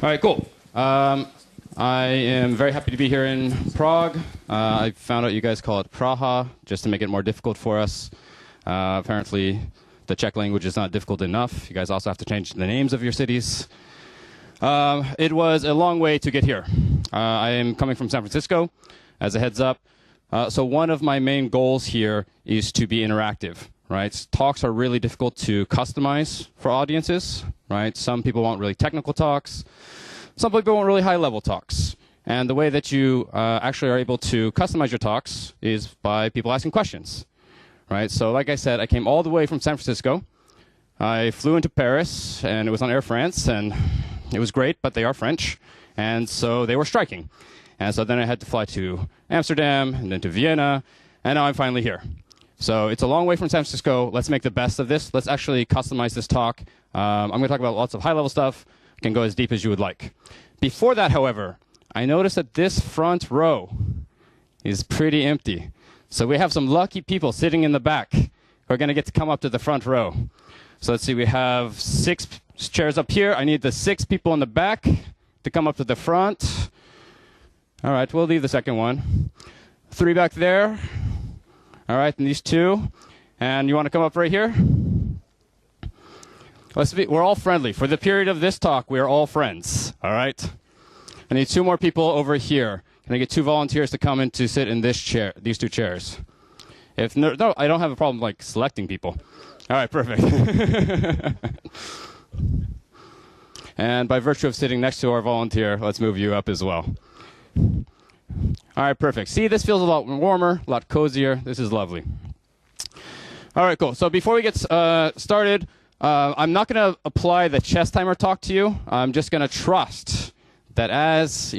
All right, cool. I am very happy to be here in Prague. I found out you guys call it Praha, just to make it more difficult for us. Apparently, the Czech language is not difficult enough. You guys also have to change the names of your cities. It was a long way to get here. I am coming from San Francisco, as a heads up. So one of my main goals here is to be interactive, right? Talks are really difficult to customize for audiences, right? Some people want really technical talks. Some people want really high-level talks. And the way that you actually are able to customize your talks is by people asking questions, right? So like I said, I came all the way from San Francisco. I flew into Paris, and it was on Air France, and it was great, but they are French. And so they were striking. And so then I had to fly to Amsterdam, and then to Vienna, and now I'm finally here. So it's a long way from San Francisco. Let's make the best of this. Let's actually customize this talk. I'm going to talk about lots of high-level stuff. I can go as deep as you would like. Before that, however, I noticed that this front row is pretty empty. So we have some lucky people sitting in the back who are going to get to come up to the front row. So let's see, we have 6 chairs up here. I need the 6 people in the back to come up to the front. All right, we'll leave the second one. 3 back there. All right, and these 2. And you want to come up right here? We're all friendly. For the period of this talk, we are all friends. All right? I need 2 more people over here. Can I get 2 volunteers to come in to sit in this chair, these 2 chairs? If no, I don't have a problem like selecting people. All right, perfect. And by virtue of sitting next to our volunteer, let's move you up as well. All right, perfect. See, this feels a lot warmer, a lot cozier. This is lovely. All right, cool. So before we get started, I'm not going to apply the chess timer talk to you. I'm just going to trust that as,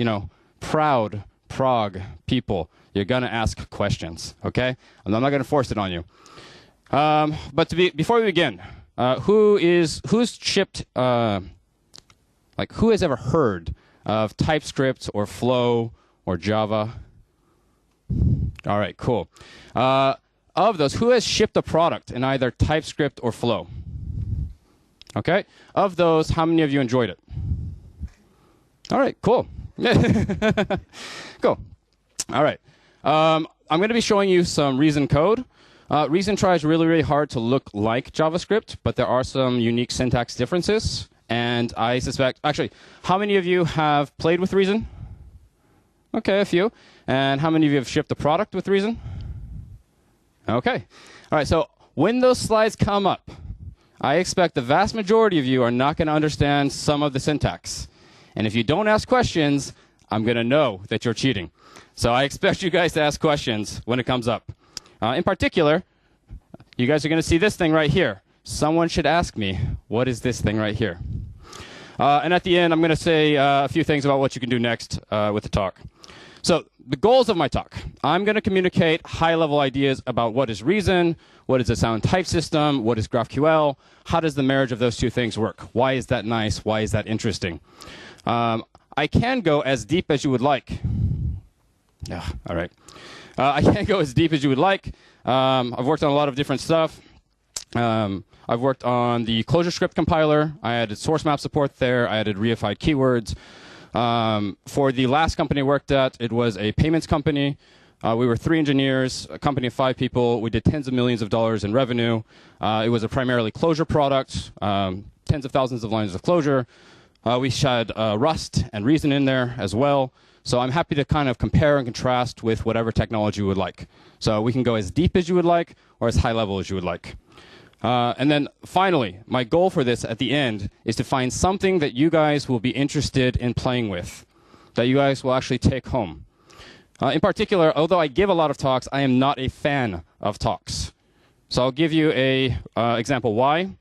proud Prague people, you're going to ask questions, okay? I'm not going to force it on you. But before we begin, who's shipped, who has ever heard of TypeScript or Flow or Java? All right, cool. Of those, who has shipped a product in either TypeScript or Flow? Okay. Of those, how many of you enjoyed it? All right, cool. Cool. All right. I'm going to be showing you some Reason code. Reason tries really, really hard to look like JavaScript, but there are some unique syntax differences. And I suspect, actually, how many of you have played with Reason? Okay, a few. And how many of you have shipped a product with Reason? Okay. All right, so when those slides come up, I expect the vast majority of you are not going to understand some of the syntax. And if you don't ask questions, I'm going to know that you're cheating. So I expect you guys to ask questions when it comes up. In particular, you guys are going to see this thing right here. Someone should ask me, what is this thing right here? And at the end, I'm going to say a few things about what you can do next with the talk. So the goals of my talk. I'm going to communicate high-level ideas about what is Reason, what is a sound type system, what is GraphQL, how does the marriage of those 2 things work? Why is that nice? Why is that interesting? I can go as deep as you would like. Yeah, all right. I can't go as deep as you would like. I've worked on a lot of different stuff. I've worked on the ClojureScript compiler. I added source map support there. I added reified keywords. For the last company I worked at, it was a payments company. We were 3 engineers, a company of 5 people. We did tens of millions of dollars in revenue. It was a primarily Clojure product, tens of thousands of lines of Clojure. We had Rust and Reason in there as well. So I'm happy to kind of compare and contrast with whatever technology you would like. So we can go as deep as you would like or as high level as you would like. And then finally, my goal for this at the end is to find something that you guys will be interested in playing with, that you guys will actually take home. In particular, although I give a lot of talks, I am not a fan of talks. So I'll give you a example why.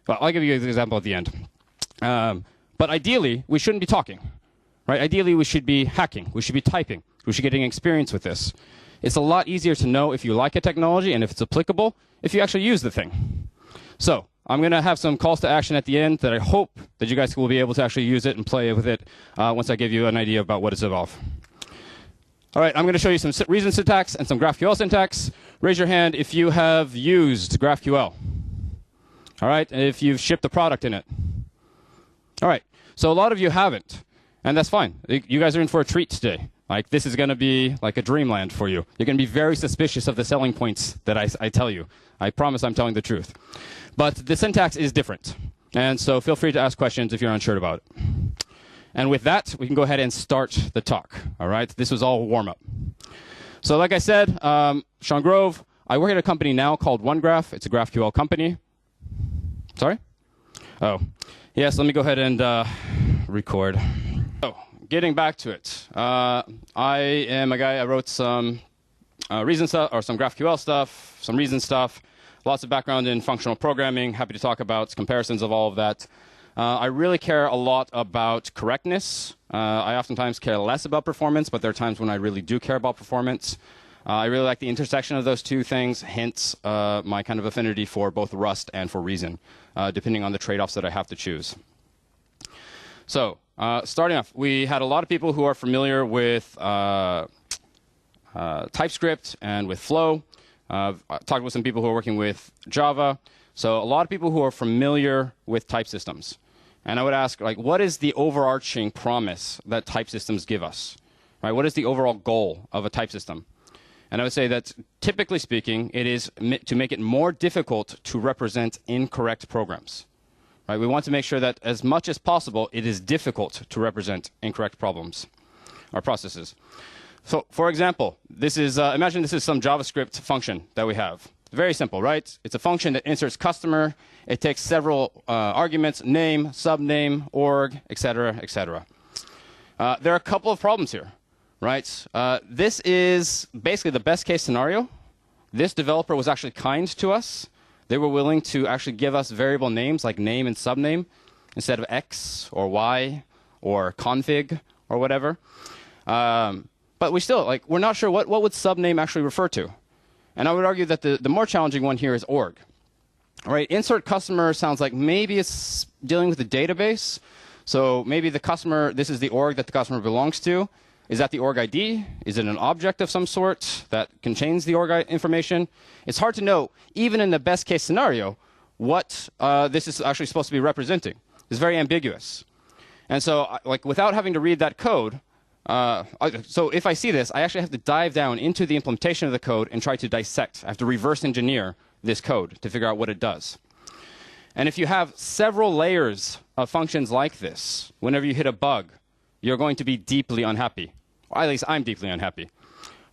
Well, I'll give you an example at the end. But ideally, we shouldn't be talking. Right? Ideally, we should be hacking. We should be typing. We should be getting experience with this. It's a lot easier to know if you like a technology and if it's applicable if you actually use the thing. So I'm going to have some calls to action at the end that I hope that you guys will be able to actually use it and play with it once I give you an idea about what it's about. All right, I'm going to show you some Reason syntax and some GraphQL syntax. Raise your hand if you have used GraphQL. All right, and if you've shipped a product in it. All right, so a lot of you haven't. And that's fine. You guys are in for a treat today. Like, this is going to be like a dreamland for you. You're going to be very suspicious of the selling points that I tell you. I promise I'm telling the truth. But the syntax is different. And so feel free to ask questions if you're unsure about it. And with that, we can go ahead and start the talk. All right? This was all warm-up. So like I said, Sean Grove, I work at a company now called OneGraph. It's a GraphQL company. Sorry? Oh. Yes, let me go ahead and record. Oh, getting back to it. I am a guy, I wrote some Reason stuff, or some GraphQL stuff, some Reason stuff, lots of background in functional programming, happy to talk about comparisons of all of that. I really care a lot about correctness. I oftentimes care less about performance, but there are times when I really do care about performance. I really like the intersection of those two things, hence my kind of affinity for both Rust and for Reason, depending on the trade-offs that I have to choose. So, starting off, we had a lot of people who are familiar with TypeScript and with Flow. I've talked with some people who are working with Java. So a lot of people who are familiar with type systems. And I would ask, like, what is the overarching promise that type systems give us? Right? What is the overall goal of a type system? And I would say that, typically speaking, it is to make it more difficult to represent incorrect programs. Right? We want to make sure that, as much as possible, it is difficult to represent incorrect problems or processes. So, for example, this is imagine this is some JavaScript function that we have. Very simple, right? It's a function that inserts customer. It takes several arguments: name, subname, org, etc., etc. There are a couple of problems here, right? This is basically the best case scenario. This developer was actually kind to us. They were willing to actually give us variable names like name and subname instead of X or Y or config or whatever. But we still, like, we're not sure what would subname actually refer to. And I would argue that the more challenging one here is org. All right, insert customer sounds like maybe it's dealing with the database. So maybe the customer, this is the org that the customer belongs to. Is that the org ID? Is it an object of some sort that contains the org information? It's hard to know, even in the best case scenario, what this is actually supposed to be representing. It's very ambiguous. And so, like, without having to read that code, so if I see this, I actually have to dive down into the implementation of the code and try to dissect. I have to reverse engineer this code to figure out what it does. And if you have several layers of functions like this, whenever you hit a bug, you're going to be deeply unhappy. Or at least I'm deeply unhappy.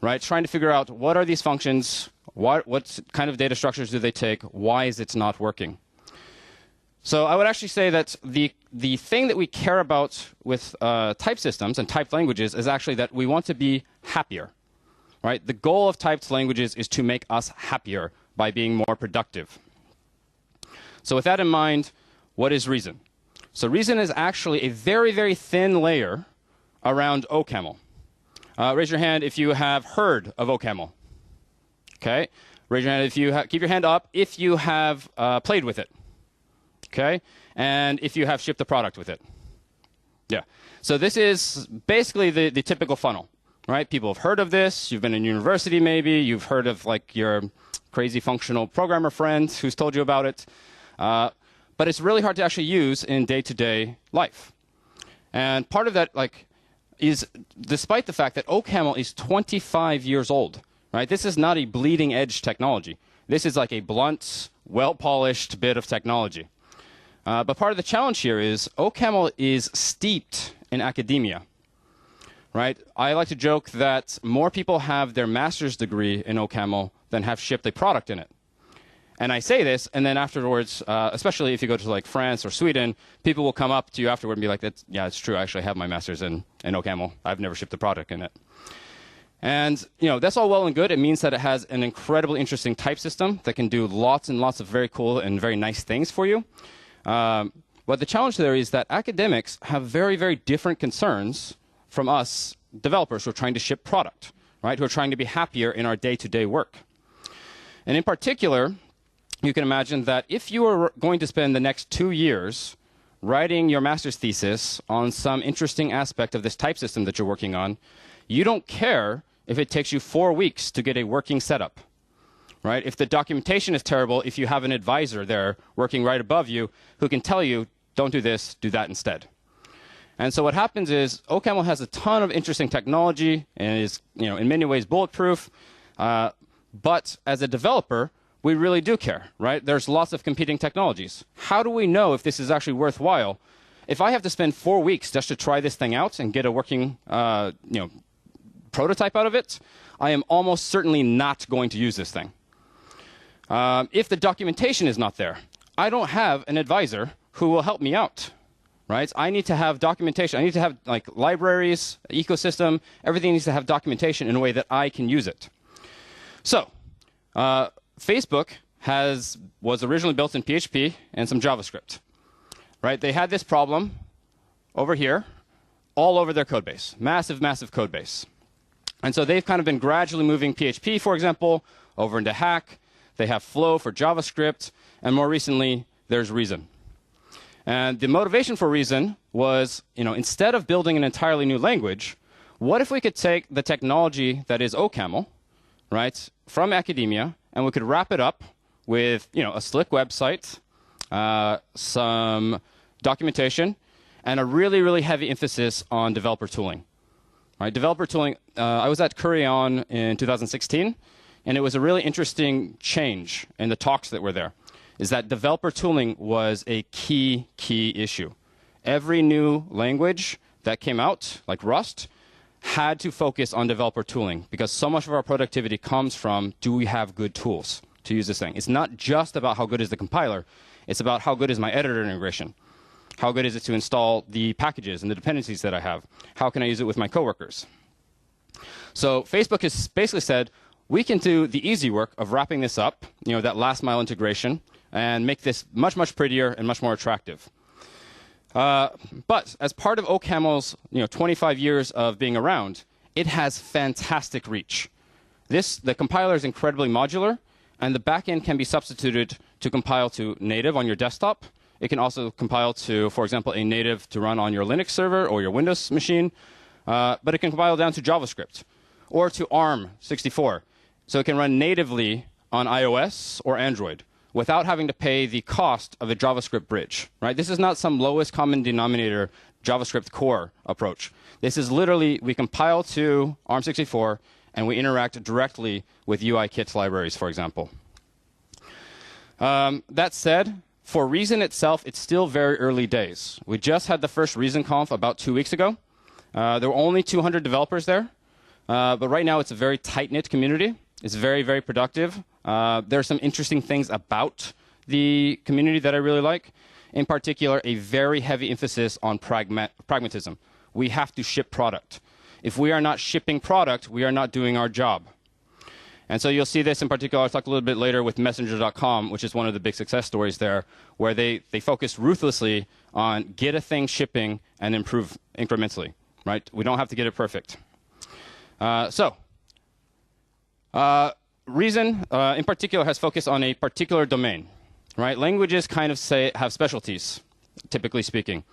Right? Trying to figure out, what are these functions? What kind of data structures do they take? Why is it not working? So I would actually say that the thing that we care about with type systems and typed languages is actually that we want to be happier. Right? The goal of typed languages is to make us happier by being more productive. So with that in mind, what is Reason? So Reason is actually a very, very thin layer around OCaml. Raise your hand if you have heard of OCaml. Okay? Raise your hand if you keep your hand up if you have played with it. Okay? And if you have shipped a product with it. Yeah. So this is basically the typical funnel, right? People have heard of this. You've been in university maybe. You've heard of, like, your crazy functional programmer friend who's told you about it. But it's really hard to actually use in day-to-day life. And part of that, like, is despite the fact that OCaml is 25 years old, right? This is not a bleeding-edge technology. This is like a blunt, well-polished bit of technology. But part of the challenge here is OCaml is steeped in academia, right? I like to joke that more people have their master's degree in OCaml than have shipped a product in it. And I say this, and then afterwards, especially if you go to, like, France or Sweden, people will come up to you afterward and be like, yeah, it's true, I actually have my master's in OCaml. I've never shipped a product in it. And, you know, that's all well and good. It means that it has an incredibly interesting type system that can do lots and lots of very cool and very nice things for you. But the challenge there is that academics have very, very different concerns from us developers who are trying to ship product, right? Who are trying to be happier in our day-to-day work. And in particular, you can imagine that if you are going to spend the next 2 years writing your master's thesis on some interesting aspect of this type system that you're working on, you don't care if it takes you 4 weeks to get a working setup. Right? If the documentation is terrible, if you have an advisor there working right above you who can tell you, don't do this, do that instead. And so what happens is OCaml has a ton of interesting technology and is, in many ways bulletproof. But as a developer, we really do care, right? There's lots of competing technologies. How do we know if this is actually worthwhile? If I have to spend 4 weeks just to try this thing out and get a working, prototype out of it, I am almost certainly not going to use this thing. If the documentation is not there, I don't have an advisor who will help me out, right? I need to have documentation. I need to have libraries, ecosystem. Everything needs to have documentation in a way that I can use it. So Facebook was originally built in PHP and some JavaScript, right? They had this problem over here all over their code base, massive, massive code base. And so they've kind of been gradually moving PHP, for example, over into Hack. They have Flow for JavaScript. And more recently, there's Reason. And the motivation for Reason was, instead of building an entirely new language, what if we could take the technology that is OCaml, right, from academia, and we could wrap it up with, a slick website, some documentation, and a really, really heavy emphasis on developer tooling. Right, developer tooling, I was at Kurion in 2016, and it was a really interesting change in the talks that were there, is that developer tooling was a key issue. Every new language that came out, like Rust, had to focus on developer tooling because so much of our productivity comes from, do we have good tools to use this thing? It's not just about how good is the compiler. It's about how good is my editor integration. How good is it to install the packages and the dependencies that I have? How can I use it with my coworkers? So Facebook has basically said, we can do the easy work of wrapping this up, that last mile integration, and make this much, much prettier and much more attractive. But as part of OCaml's 25 years of being around, it has fantastic reach. The compiler is incredibly modular, and the backend can be substituted to compile to native on your desktop. It can also compile to, for example, a native to run on your Linux server or your Windows machine. But it can compile down to JavaScript or to ARM64. So it can run natively on iOS or Android without having to pay the cost of a JavaScript bridge. Right? This is not some lowest common denominator JavaScript core approach. This is literally, we compile to ARM64, and we interact directly with UIKit libraries, for example. That said, for Reason itself, it's still very early days. We just had the first ReasonConf about 2 weeks ago. There were only 200 developers there. But right now, it's a very tight-knit community. It's very, very productive. There are some interesting things about the community that I really like. In particular, a very heavy emphasis on pragmatism. We have to ship product. If we are not shipping product, we are not doing our job. And so you'll see this in particular. I'll talk a little bit later with Messenger.com, which is one of the big success stories there, where they focus ruthlessly on get a thing shipping and improve incrementally. Right? We don't have to get it perfect. Reason, in particular, has focused on a particular domain. Right? Languages kind of have specialties, typically speaking.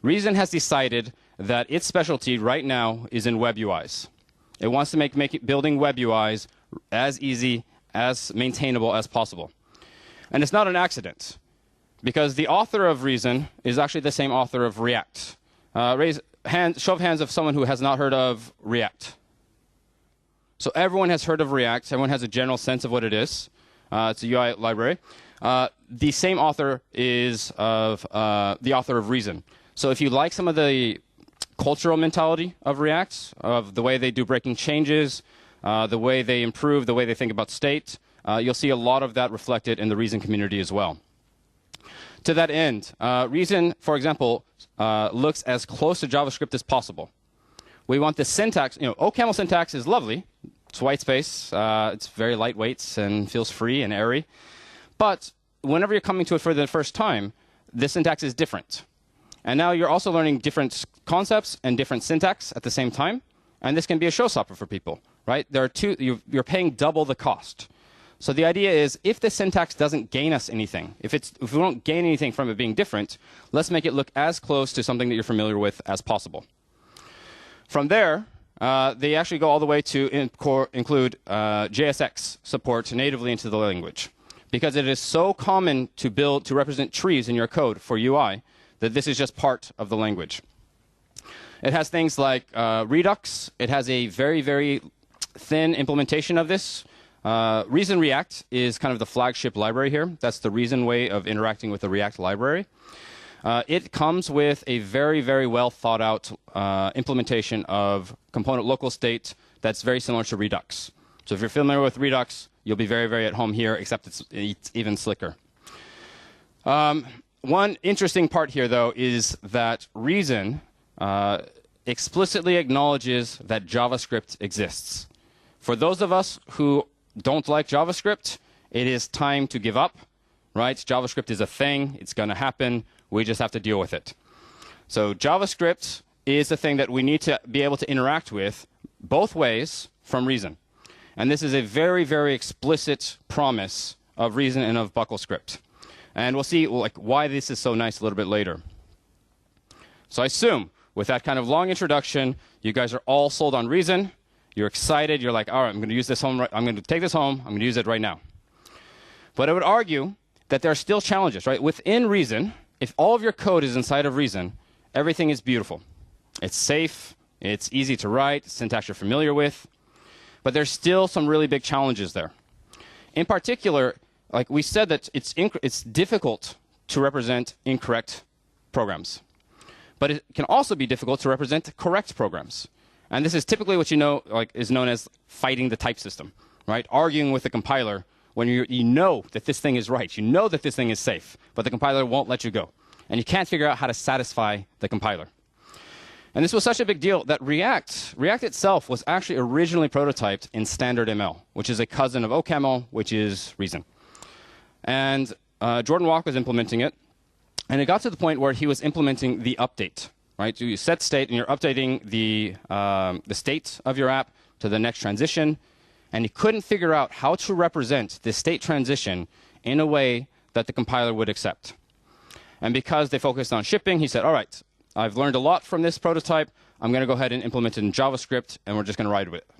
Reason has decided that its specialty right now is in web UIs. It wants to make building web UIs as easy, as maintainable as possible. And it's not an accident, because the author of Reason is actually the same author of React. Show of hands of someone who has not heard of React. So everyone has heard of React. Everyone has a general sense of what it is. It's a UI library. The same author is the author of Reason. So if you like some of the cultural mentality of React, of the way they do breaking changes, the way they improve, the way they think about state, you'll see a lot of that reflected in the Reason community as well. To that end, Reason, for example, looks as close to JavaScript as possible. We want the syntax. OCaml syntax is lovely. It's white space. It's very lightweight and feels free and airy. But whenever you're coming to it for the first time, the syntax is different. And now you're also learning different concepts and different syntax at the same time. And this can be a showstopper for people, right? You're paying double the cost. So the idea is, if the syntax doesn't gain us anything, if we don't gain anything from it being different, let's make it look as close to something that you're familiar with as possible. From there, they actually go all the way to include JSX support natively into the language, because it is so common to represent trees in your code for UI that this is just part of the language. It has things like Redux. It has a very, very thin implementation of this. Reason React is kind of the flagship library here. That's the Reason way of interacting with the React library. It comes with a very, very well thought out implementation of component local state that's very similar to Redux. So if you're familiar with Redux, you'll be very, very at home here, except it's even slicker. One interesting part here, though, is that Reason explicitly acknowledges that JavaScript exists. For those of us who don't like JavaScript, it is time to give up, right? JavaScript is a thing. It's going to happen. We just have to deal with it. So JavaScript is the thing that we need to be able to interact with both ways from Reason. And this is a very, very explicit promise of Reason and of BuckleScript. And we'll see why this is so nice a little bit later. So I assume with that kind of long introduction, you guys are all sold on Reason. You're excited. You're like, all right, I'm going to use this home. I'm going to take this home. I'm going to use it right now. But I would argue that there are still challenges, right? Within Reason, if all of your code is inside of Reason, everything is beautiful. It's safe. It's easy to write. Syntax you're familiar with. But there's still some really big challenges there. In particular, like we said, that it's difficult to represent incorrect programs. But it can also be difficult to represent correct programs. And this is typically what is known as fighting the type system, right? Arguing with the compiler when you know that this thing is right. You know that this thing is safe, but the compiler won't let you go. And you can't figure out how to satisfy the compiler. And this was such a big deal that React itself was actually originally prototyped in standard ML, which is a cousin of OCaml, which is Reason. And Jordan Walk was implementing it. And it got to the point where he was implementing the update. Right? So you set state, and you're updating the state of your app to the next transition. And he couldn't figure out how to represent this state transition in a way that the compiler would accept. And because they focused on shipping, he said, all right, I've learned a lot from this prototype. I'm going to go ahead and implement it in JavaScript, and we're just going to ride with it.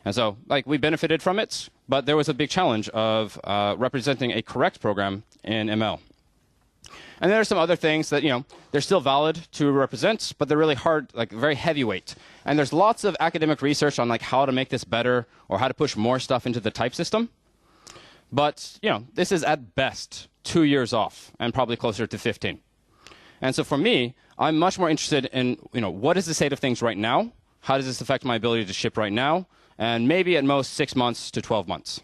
And so we benefited from it, but there was a big challenge of representing a correct program in ML. And there are some other things that, they're still valid to represent, but they're really hard, very heavyweight. And there's lots of academic research on how to make this better or how to push more stuff into the type system. But, this is at best 2 years off and probably closer to 15. And so for me, I'm much more interested in, what is the state of things right now? How does this affect my ability to ship right now? And maybe at most 6 months to 12 months.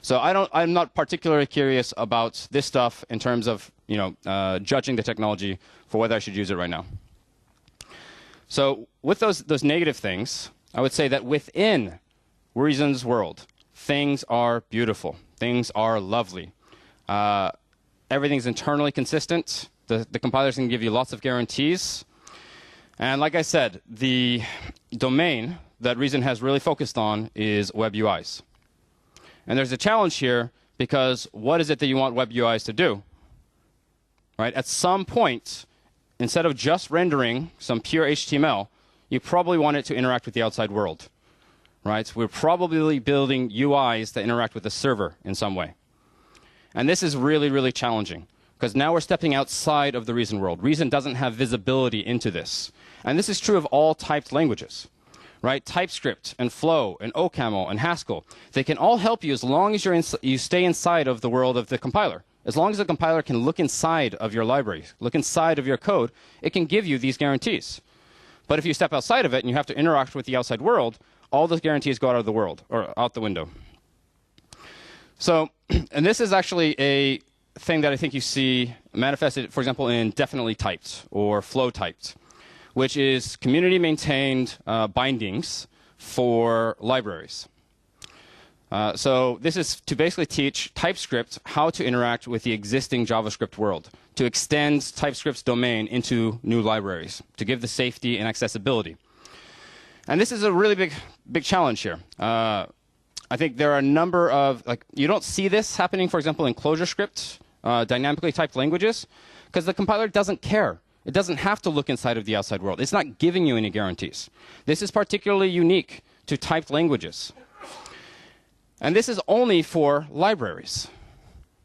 So I'm not particularly curious about this stuff in terms of judging the technology for whether I should use it right now. So with those negative things, I would say that within Reason's world, things are beautiful. Things are lovely. Everything's internally consistent. The compilers can give you lots of guarantees. And like I said, the domain that Reason has really focused on is web UIs. And there's a challenge here because what is it that you want web UIs to do? Right? At some point, instead of just rendering some pure HTML, you probably want it to interact with the outside world. Right? We're probably building UIs that interact with the server in some way. And this is really, really challenging because now we're stepping outside of the Reason world. Reason doesn't have visibility into this. And this is true of all typed languages. Right? TypeScript and Flow and OCaml and Haskell, they can all help you as long as you stay inside of the world of the compiler. As long as the compiler can look inside of your library, look inside of your code, it can give you these guarantees. But if you step outside of it and you have to interact with the outside world, all those guarantees go out of the world or out the window. So, and this is actually a thing that I think you see manifested, for example, in definitely typed or flow typed, which is community-maintained bindings for libraries. So this is to basically teach TypeScript how to interact with the existing JavaScript world, to extend TypeScript's domain into new libraries, to give the safety and accessibility. And this is a really big challenge here. I think there are a number of, you don't see this happening, for example, in ClojureScript, dynamically typed languages, because the compiler doesn't care. It doesn't have to look inside of the outside world. It's not giving you any guarantees. This is particularly unique to typed languages. And this is only for libraries.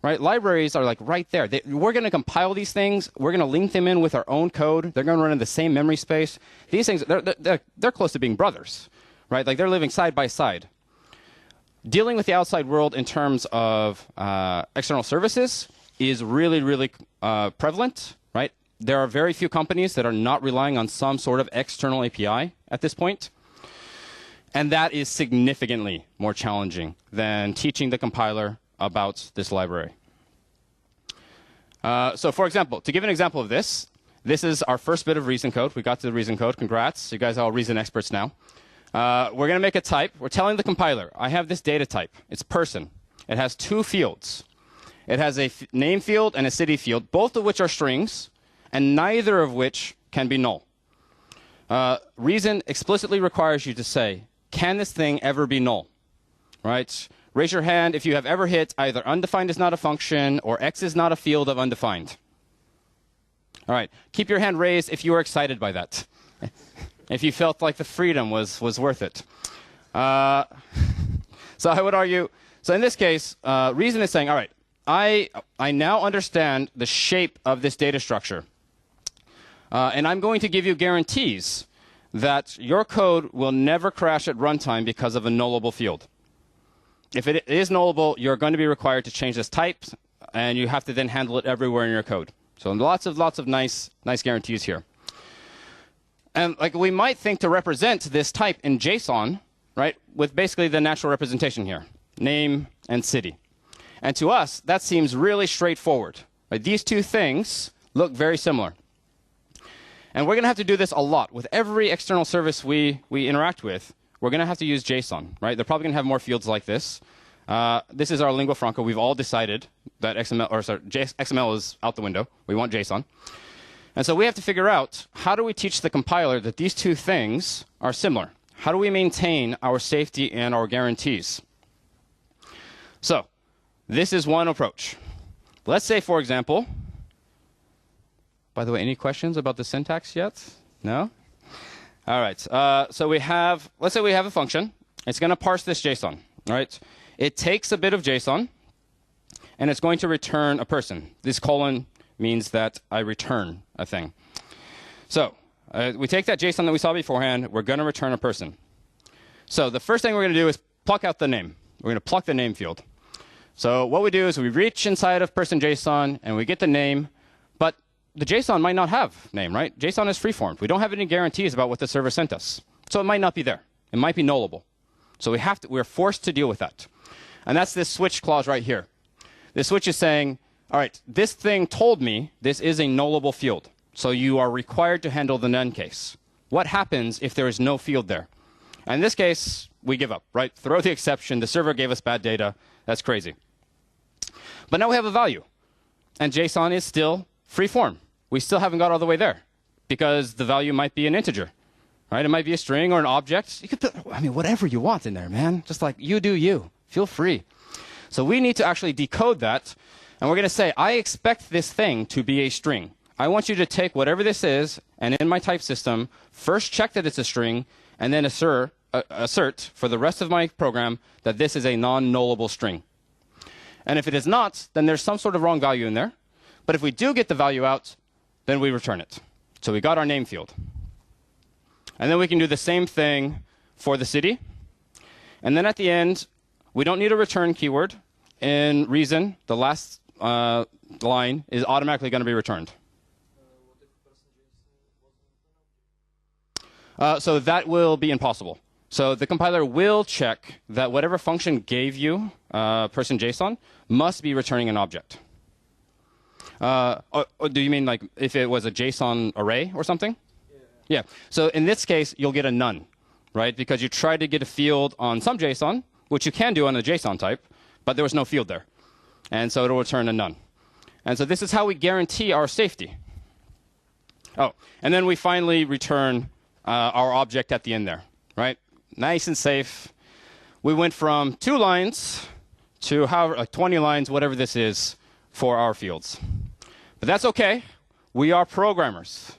right? Libraries are like right there. We're going to compile these things. We're going to link them in with our own code. They're going to run in the same memory space. These things, they're close to being brothers, right? Like they're living side by side. Dealing with the outside world in terms of external services is really, really prevalent, right? There are very few companies that are not relying on some sort of external API at this point. And that is significantly more challenging than teaching the compiler about this library. So for example, to give an example of this, this is our first bit of Reason code. We got to the Reason code. Congrats. You guys are all Reason experts now. We're going to make a type. We're telling the compiler, I have this data type. It's person. It has two fields. It has a name field and a city field, both of which are strings, and neither of which can be null. Reason explicitly requires you to say, can this thing ever be null? Right? Raise your hand if you have ever hit either undefined is not a function or X is not a field of undefined. All right. Keep your hand raised if you were excited by that. If you felt like the freedom was worth it. So I would argue, so in this case, Reason is saying, all right, I now understand the shape of this data structure. And I'm going to give you guarantees that your code will never crash at runtime because of a nullable field. If it is nullable, you're going to be required to change this type, and you have to then handle it everywhere in your code. So lots of nice guarantees here. And like we might think to represent this type in JSON, right, with basically the natural representation here, name and city. And to us, that seems really straightforward. Right? These two things look very similar. And we're going to have to do this a lot. With every external service we interact with, we're going to have to use JSON. Right? They're probably going to have more fields like this. This is our lingua franca. We've all decided that XML is out the window. We want JSON. And so we have to figure out, how do we teach the compiler that these two things are similar? How do we maintain our safety and our guarantees? So this is one approach. Let's say, for example, by the way, any questions about the syntax yet? No? All right. So let's say we have a function. It's going to parse this JSON. Right? It takes a bit of JSON, and it's going to return a person. This colon means that I return a thing. So we take that JSON that we saw beforehand. We're going to return a person. So the first thing we're going to do is pluck out the name. We're going to pluck the name field. So what we do is we reach inside of person JSON, and we get the name. But the JSON might not have name, right? JSON is freeform. We don't have any guarantees about what the server sent us. So it might not be there. It might be nullable. So we're forced to deal with that. And that's this switch clause right here. This switch is saying, all right, this thing told me this is a nullable field. So you are required to handle the none case. What happens if there is no field there? And in this case, we give up, right? Throw the exception. The server gave us bad data. That's crazy. But now we have a value. And JSON is still free form. We still haven't got all the way there because the value might be an integer, right? It might be a string or an object. You could put, whatever you want in there, man. Just like you do you. Feel free. So we need to actually decode that. And we're going to say, I expect this thing to be a string. I want you to take whatever this is, and in my type system, first check that it's a string, and then assert for the rest of my program that this is a non-nullable string. And if it is not, then there's some sort of wrong value in there. But if we do get the value out, then we return it. So we got our name field. And then we can do the same thing for the city. And then at the end, we don't need a return keyword. In Reason, the last line is automatically going to be returned. So that will be impossible. So the compiler will check that whatever function gave you person JSON must be returning an object. Or do you mean like if it was a JSON array or something? Yeah. So in this case, you'll get a none, right? Because you tried to get a field on some JSON, which you can do on a JSON type, but there was no field there. And so it'll return a none. And so this is how we guarantee our safety. Oh, and then we finally return our object at the end there, right? Nice and safe. We went from 2 lines to 20 lines, whatever this is, for our fields. But that's okay. We are programmers,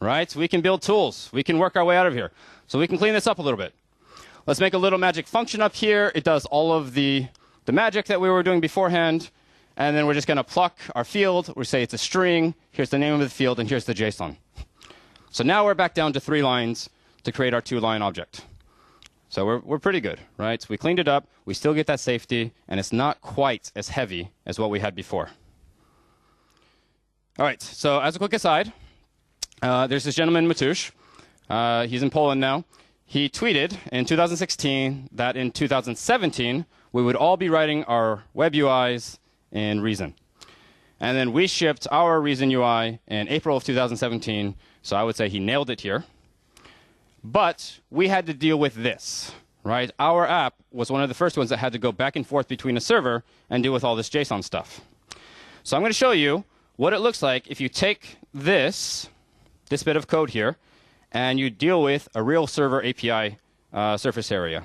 right? We can build tools. We can work our way out of here. So we can clean this up a little bit. Let's make a little magic function up here. It does all of the magic that we were doing beforehand. And then we're just going to pluck our field. We say it's a string. Here's the name of the field, and here's the JSON. So now we're back down to 3 lines to create our 2-line object. So we're pretty good, right? So we cleaned it up. We still get that safety, and it's not quite as heavy as what we had before. All right, so as a quick aside, there's this gentleman, Matusz. He's in Poland now. He tweeted in 2016 that in 2017, we would all be writing our web UIs in Reason. And then we shipped our Reason UI in April of 2017, so I would say he nailed it here. But we had to deal with this, right? Our app was one of the first ones that had to go back and forth between a server and deal with all this JSON stuff. So I'm going to show you what it looks like if you take this bit of code here, and you deal with a real server API surface area.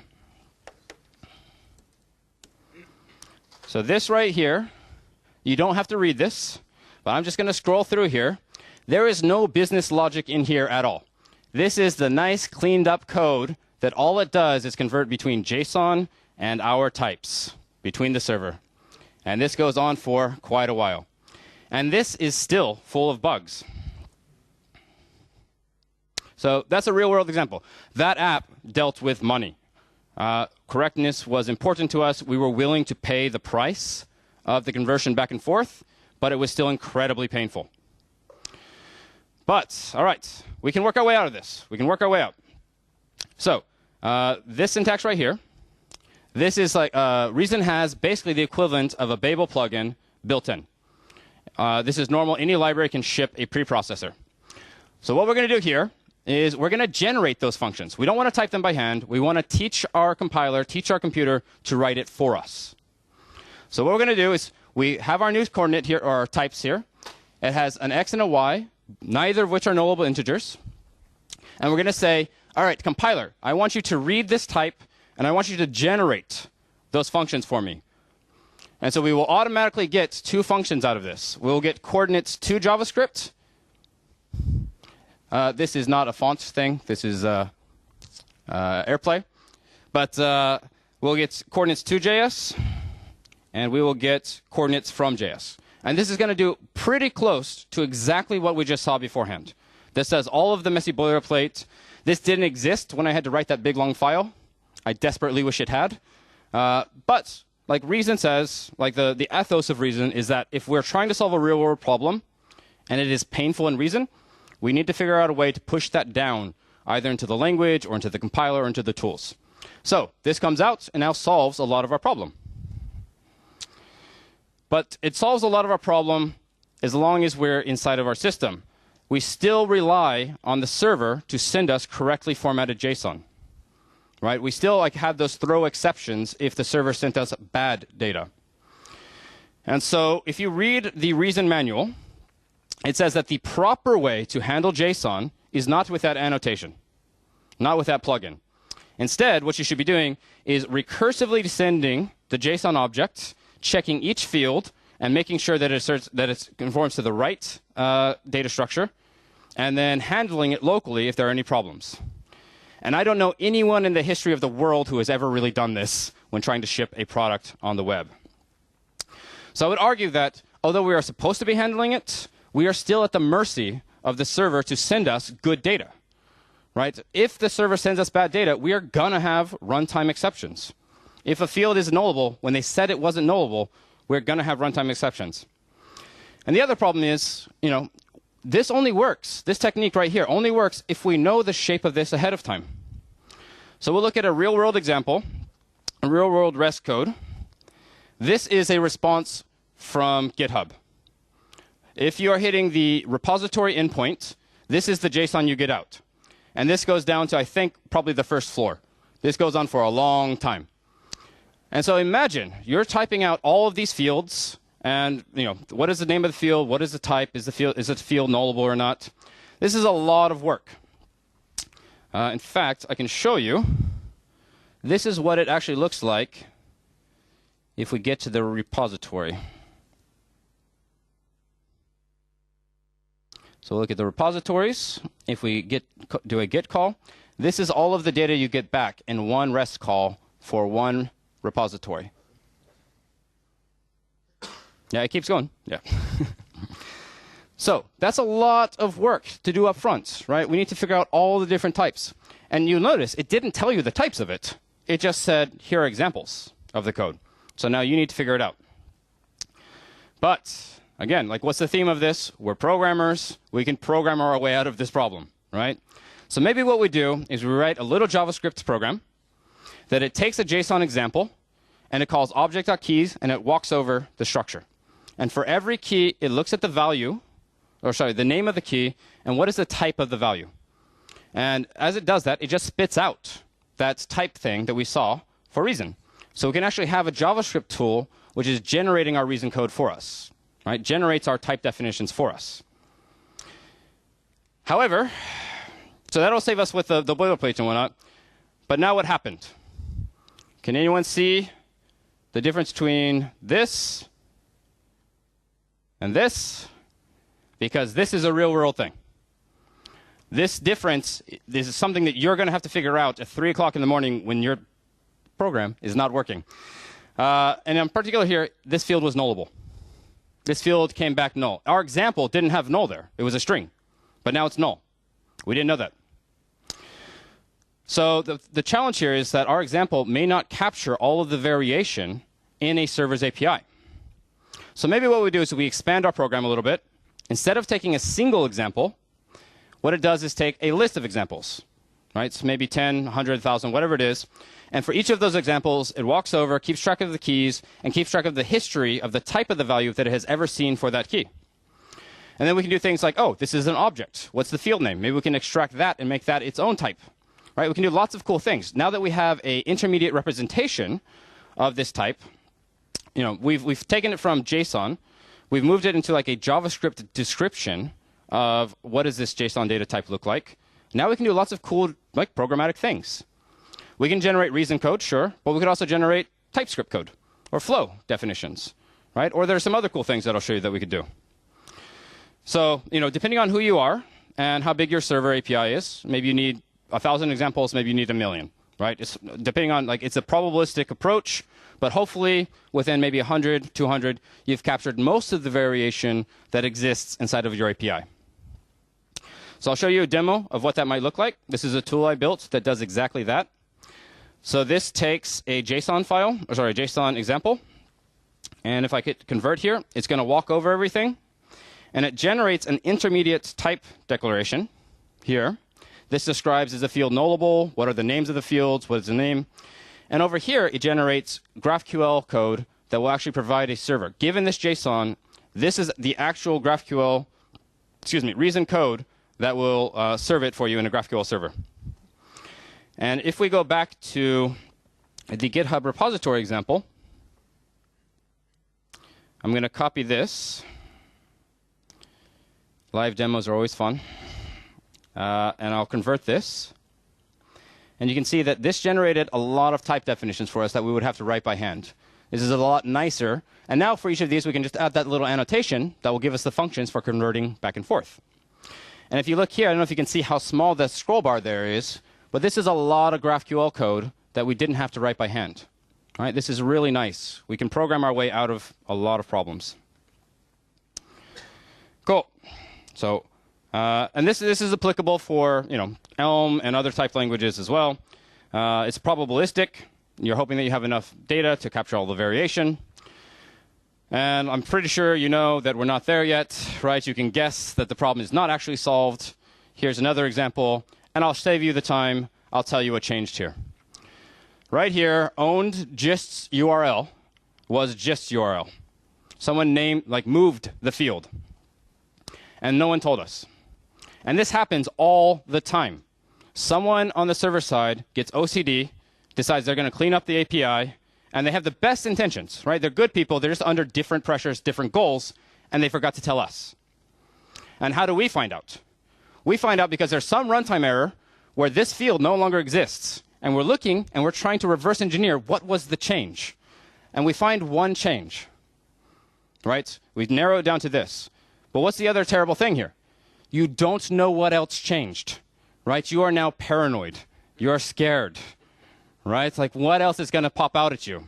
So this right here, you don't have to read this, but I'm just going to scroll through here. There is no business logic in here at all. This is the nice, cleaned up code that all it does is convert between JSON and our types between the server. And this goes on for quite a while. And this is still full of bugs. So that's a real-world example. That app dealt with money. Correctness was important to us. We were willing to pay the price of the conversion back and forth, but it was still incredibly painful. But, all right, we can work our way out of this. We can work our way out. So this syntax right here, this is like Reason has basically the equivalent of a Babel plugin built in. This is normal. Any library can ship a preprocessor. So what we're going to do here is we're going to generate those functions. We don't want to type them by hand. We want to teach our compiler, teach our computer to write it for us. So what we're going to do is we have our new coordinate here, or our types here. It has an x and a y, neither of which are nullable integers. And we're going to say, all right, compiler, I want you to read this type, and I want you to generate those functions for me. And so we will automatically get 2 functions out of this. We'll get coordinates to JavaScript. This is not a font thing. This is AirPlay. But we'll get coordinates to JS, and we will get coordinates from JS. And this is going to do pretty close to exactly what we just saw beforehand. This says all of the messy boilerplate. This didn't exist when I had to write that big, long file. I desperately wish it had. But like Reason says, like the ethos of Reason is that if we're trying to solve a real-world problem, and it is painful in Reason, we need to figure out a way to push that down, either into the language, or into the compiler, or into the tools. So this comes out and now solves a lot of our problem. But it solves a lot of our problem as long as we're inside of our system. We still rely on the server to send us correctly formatted JSON. Right? We still have those throw exceptions if the server sent us bad data. And so if you read the Reason manual, it says that the proper way to handle JSON is not with that annotation, not with that plugin. Instead, what you should be doing is recursively descending the JSON object, checking each field, and making sure that it conforms to the right data structure, and then handling it locally if there are any problems. And I don't know anyone in the history of the world who has ever really done this when trying to ship a product on the web. So I would argue that although we are supposed to be handling it, we are still at the mercy of the server to send us good data. Right? If the server sends us bad data, we are going to have runtime exceptions. If a field is nullable, when they said it wasn't nullable, we're going to have runtime exceptions. And the other problem is, this only works, this technique right here only works if we know the shape of this ahead of time. So we'll look at a real-world example, a real-world REST code. This is a response from GitHub. If you are hitting the repository endpoint, this is the JSON you get out. And this goes down to, I think, probably the first floor. This goes on for a long time. And so imagine you're typing out all of these fields, and what is the name of the field? What is the type? Is the field nullable or not? This is a lot of work. In fact, I can show you. This is what it actually looks like if we get to the repository. So we'll look at the repositories. If we do a get call, this is all of the data you get back in one REST call for one repository. Yeah, it keeps going. Yeah. So that's a lot of work to do up front, right? We need to figure out all the different types. And you'll notice it didn't tell you the types of it. It just said, here are examples of the code. So now you need to figure it out. But again, like what's the theme of this? We're programmers. We can program our way out of this problem, right? So maybe what we do is we write a little JavaScript program that it takes a JSON example and it calls object.keys and it walks over the structure. And for every key, it looks at the value, or sorry, the name of the key, and what is the type of the value. And as it does that, it just spits out that type thing that we saw for reason. So we can actually have a JavaScript tool which is generating our reason code for us, right? Generates our type definitions for us. However, so that'll save us with the boilerplate and whatnot. But now what happened? Can anyone see the difference between this and this? Because this is a real-world thing. This difference, this is something that you're going to have to figure out at 3 o'clock in the morning when your program is not working. And in particular here, this field was nullable. This field came back null. Our example didn't have null there. It was a string. But now it's null. We didn't know that. So the challenge here is that our example may not capture all of the variation in a server's API. So maybe what we do is we expand our program a little bit. Instead of taking a single example, what it does is take a list of examples, right? So maybe 10, 100, 1,000, whatever it is. And for each of those examples, it walks over, keeps track of the keys, and keeps track of the history of the type of the value that it has ever seen for that key. And then we can do things like, oh, this is an object. What's the field name? Maybe we can extract that and make that its own type, right? We can do lots of cool things. Now that we have an intermediate representation of this type, you know, we've taken it from JSON. We've moved it into like a JavaScript description of what does this JSON data type look like. Now we can do lots of cool like programmatic things. We can generate reason code, sure, but we could also generate TypeScript code or flow definitions, right? Or there's some other cool things that I'll show you that we could do. So, you know, depending on who you are and how big your server API is, maybe you need 1,000 examples, maybe you need 1,000,000, right? It's depending on, like, it's a probabilistic approach, but hopefully within maybe 100, 200, you've captured most of the variation that exists inside of your API. So I'll show you a demo of what that might look like. This is a tool I built that does exactly that. So this takes a JSON file, or sorry, a JSON example. And if I hit convert here, it's going to walk over everything. And it generates an intermediate type declaration here. This describes, is the field nullable? What are the names of the fields? What is the name? And over here, it generates GraphQL code that will actually provide a server. Given this JSON, this is the actual GraphQL, reason code that will serve it for you in a GraphQL server. And if we go back to the GitHub repository example, I'm going to copy this. Live demos are always fun. And I'll convert this. And you can see that this generated a lot of type definitions for us that we would have to write by hand. This is a lot nicer. And now for each of these, we can just add that little annotation that will give us the functions for converting back and forth. And if you look here, I don't know if you can see how small the scroll bar there is, but this is a lot of GraphQL code that we didn't have to write by hand. All right, this is really nice. We can program our way out of a lot of problems. Cool. So, and this is applicable for, you know, Elm and other type languages as well. It's probabilistic. You're hoping that you have enough data to capture all the variation. And I'm pretty sure you know that we're not there yet, right? You can guess that the problem is not actually solved. Here's another example. And I'll save you the time. I'll tell you what changed here. Right here, owned gist URL was gist URL. Someone moved the field. And no one told us. And this happens all the time. Someone on the server side gets OCD, decides they're going to clean up the API, and they have the best intentions, right? They're good people. They're just under different pressures, different goals, and they forgot to tell us. And how do we find out? We find out because there's some runtime error where this field no longer exists. And we're looking, and we're trying to reverse engineer what was the change. And we find one change, right? We've narrowed it down to this. But what's the other terrible thing here? You don't know what else changed, right? You are now paranoid. You are scared, right? Like, what else is going to pop out at you?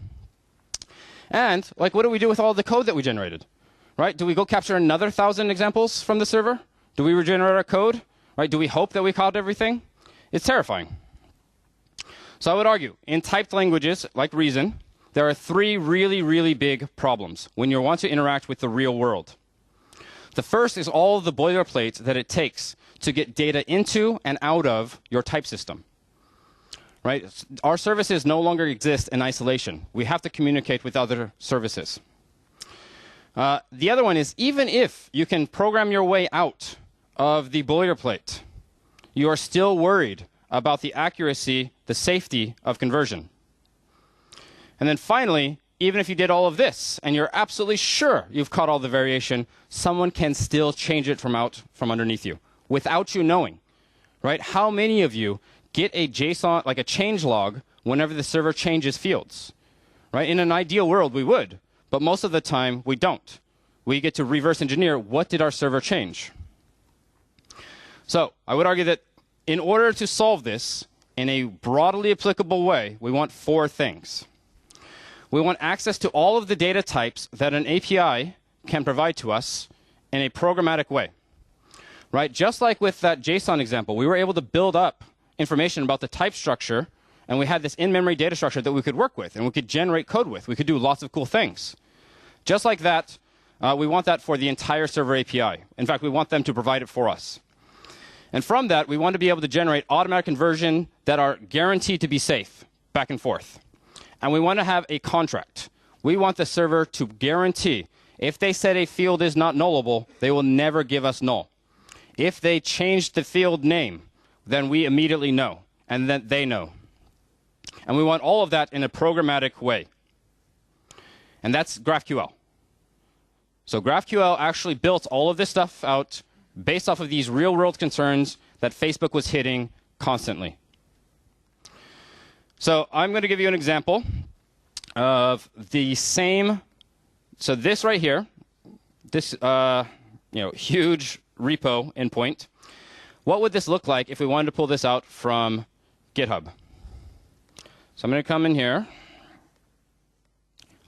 And like, what do we do with all the code that we generated? Right? Do we go capture another 1,000 examples from the server? Do we regenerate our code? Right? Do we hope that we caught everything? It's terrifying. So I would argue, in typed languages like Reason, there are 3 really, really big problems when you want to interact with the real world. The first is all of the boilerplate that it takes to get data into and out of your type system. Right? Our services no longer exist in isolation. We have to communicate with other services. The other one is, even if you can program your way out of the boilerplate, you are still worried about the accuracy, the safety of conversion. And then finally, even if you did all of this and you're absolutely sure you've caught all the variation, someone can still change it from underneath you without you knowing. Right? How many of you get a JSON, like a change log, whenever the server changes fields? Right? In an ideal world, we would. But most of the time, we don't. We get to reverse engineer, what did our server change? So I would argue that in order to solve this in a broadly applicable way, we want 4 things. We want access to all of the data types that an API can provide to us in a programmatic way. Right? Just like with that JSON example, we were able to build up information about the type structure, and we had this in-memory data structure that we could work with and we could generate code with. We could do lots of cool things. Just like that, we want that for the entire server API. In fact, we want them to provide it for us. And from that, we want to be able to generate automatic conversion that are guaranteed to be safe, back and forth. And we want to have a contract. We want the server to guarantee if they said a field is not nullable, they will never give us null. If they changed the field name, then we immediately know, and then they know. And we want all of that in a programmatic way. And that's GraphQL. So GraphQL actually built all of this stuff out based off of these real-world concerns that Facebook was hitting constantly. So I'm going to give you an example of the same. So this right here, this huge repo endpoint. What would this look like if we wanted to pull this out from GitHub? So I'm going to come in here.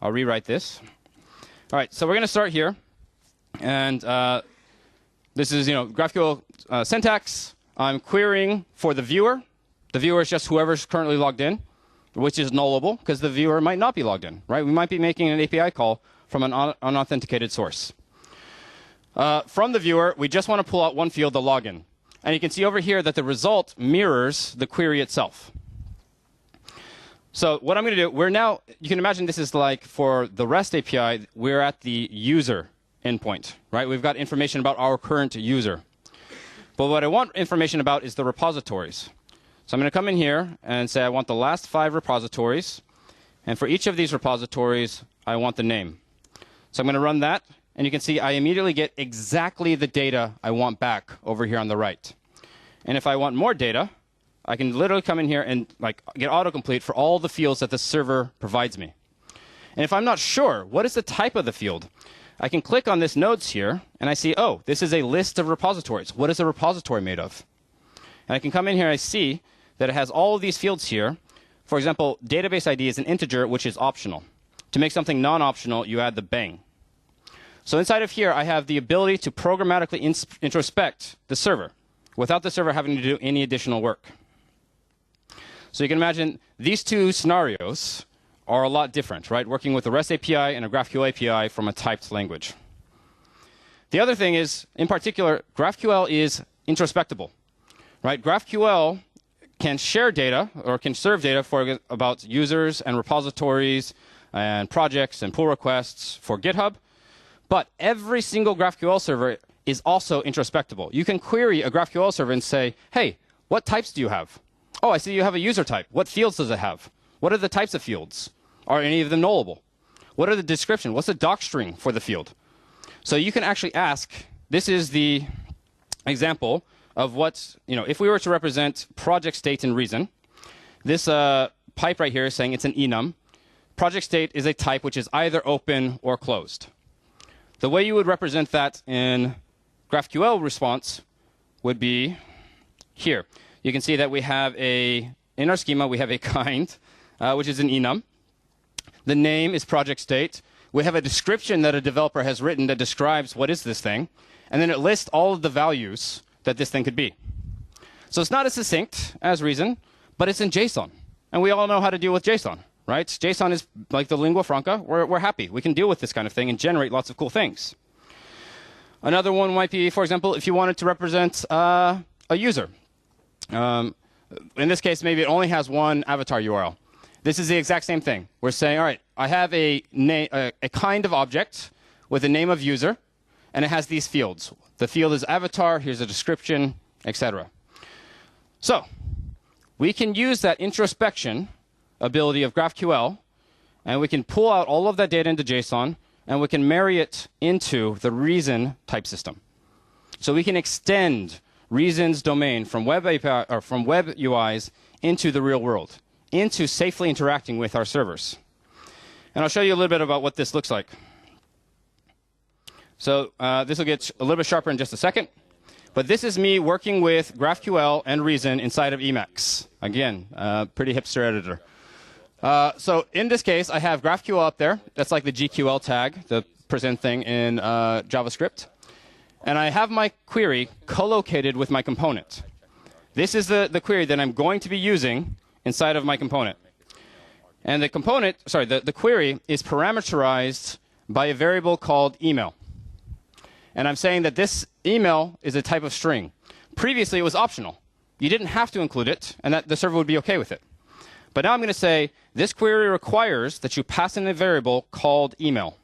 I'll rewrite this. All right, so we're going to start here. And this is GraphQL syntax. I'm querying for the viewer. The viewer is just whoever's currently logged in, which is nullable because the viewer might not be logged in. Right? We might be making an API call from an unauthenticated source. From the viewer, we just want to pull out one field, the login. And you can see over here that the result mirrors the query itself. So what I'm going to do, you can imagine this is like for the REST API, we're at the user endpoint, right? We've got information about our current user. But what I want information about is the repositories. So I'm going to come in here and say I want the last 5 repositories. And for each of these repositories, I want the name. So I'm going to run that. And you can see I immediately get exactly the data I want back over here on the right. And if I want more data, I can literally come in here and get autocomplete for all the fields that the server provides me. And if I'm not sure, what is the type of the field? I can click on this nodes here, and I see, oh, this is a list of repositories. What is a repository made of? And I can come in here and I see that it has all of these fields here. For example, database ID is an integer, which is optional. To make something non-optional, you add the bang. So inside of here, I have the ability to programmatically introspect the server without the server having to do any additional work. So you can imagine these 2 scenarios are a lot different, right? Working with a REST API and a GraphQL API from a typed language. The other thing is, in particular, GraphQL is introspectable, right? GraphQL can share data or can serve data about users and repositories and projects and pull requests for GitHub. But every single GraphQL server is also introspectable. You can query a GraphQL server and say, hey, what types do you have? Oh, I see you have a user type. What fields does it have? What are the types of fields? Are any of them nullable? What are the description? What's the doc string for the field? So you can actually ask, this is the example of what, if we were to represent project state in Reason, this pipe right here is saying it's an enum. Project state is a type which is either open or closed. The way you would represent that in GraphQL response would be here. You can see that we have in our schema, we have a kind, which is an enum. The name is project state. We have a description that a developer has written that describes what is this thing. And then it lists all of the values that this thing could be. So it's not as succinct as Reason, but it's in JSON. And we all know how to deal with JSON, right? JSON is like the lingua franca. We're happy. We can deal with this kind of thing and generate lots of cool things. Another one might be, for example, if you wanted to represent a user. In this case, maybe it only has one avatar URL. This is the exact same thing. We're saying, all right, I have a kind of object with a name of user, and it has these fields. The field is avatar, here's a description, etc. So we can use that introspection ability of GraphQL, and we can pull out all of that data into JSON, and we can marry it into the Reason type system. So we can extend Reason's domain from web API, or from web UIs into the real world, into safely interacting with our servers. And I'll show you a little bit about what this looks like. So this will get a little bit sharper in just a second. But this is me working with GraphQL and Reason inside of Emacs. Again, pretty hipster editor. So in this case, I have GraphQL up there. That's like the GQL tag, the present thing in JavaScript. And I have my query co-located with my component. This is the query that I'm going to be using inside of my component. And the component, sorry, the query is parameterized by a variable called email. And I'm saying that this email is a type of string. Previously, it was optional. You didn't have to include it, and that the server would be OK with it. But now I'm going to say, this query requires that you pass in a variable called email.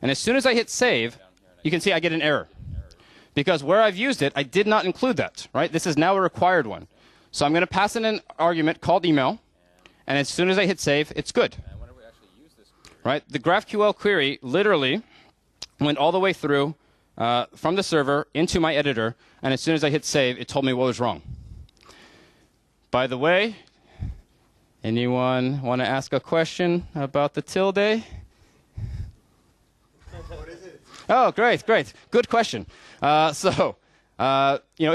And as soon as I hit save, you can see I get an error. Because where I've used it, I did not include that. Right? This is now a required one. So I'm going to pass in an argument called email. And as soon as I hit save, it's good. Right? The GraphQL query literally went all the way through from the server into my editor, and as soon as I hit save, it told me what was wrong. By the way, anyone want to ask a question about the tilde? What is it? Oh, great, great. Good question. If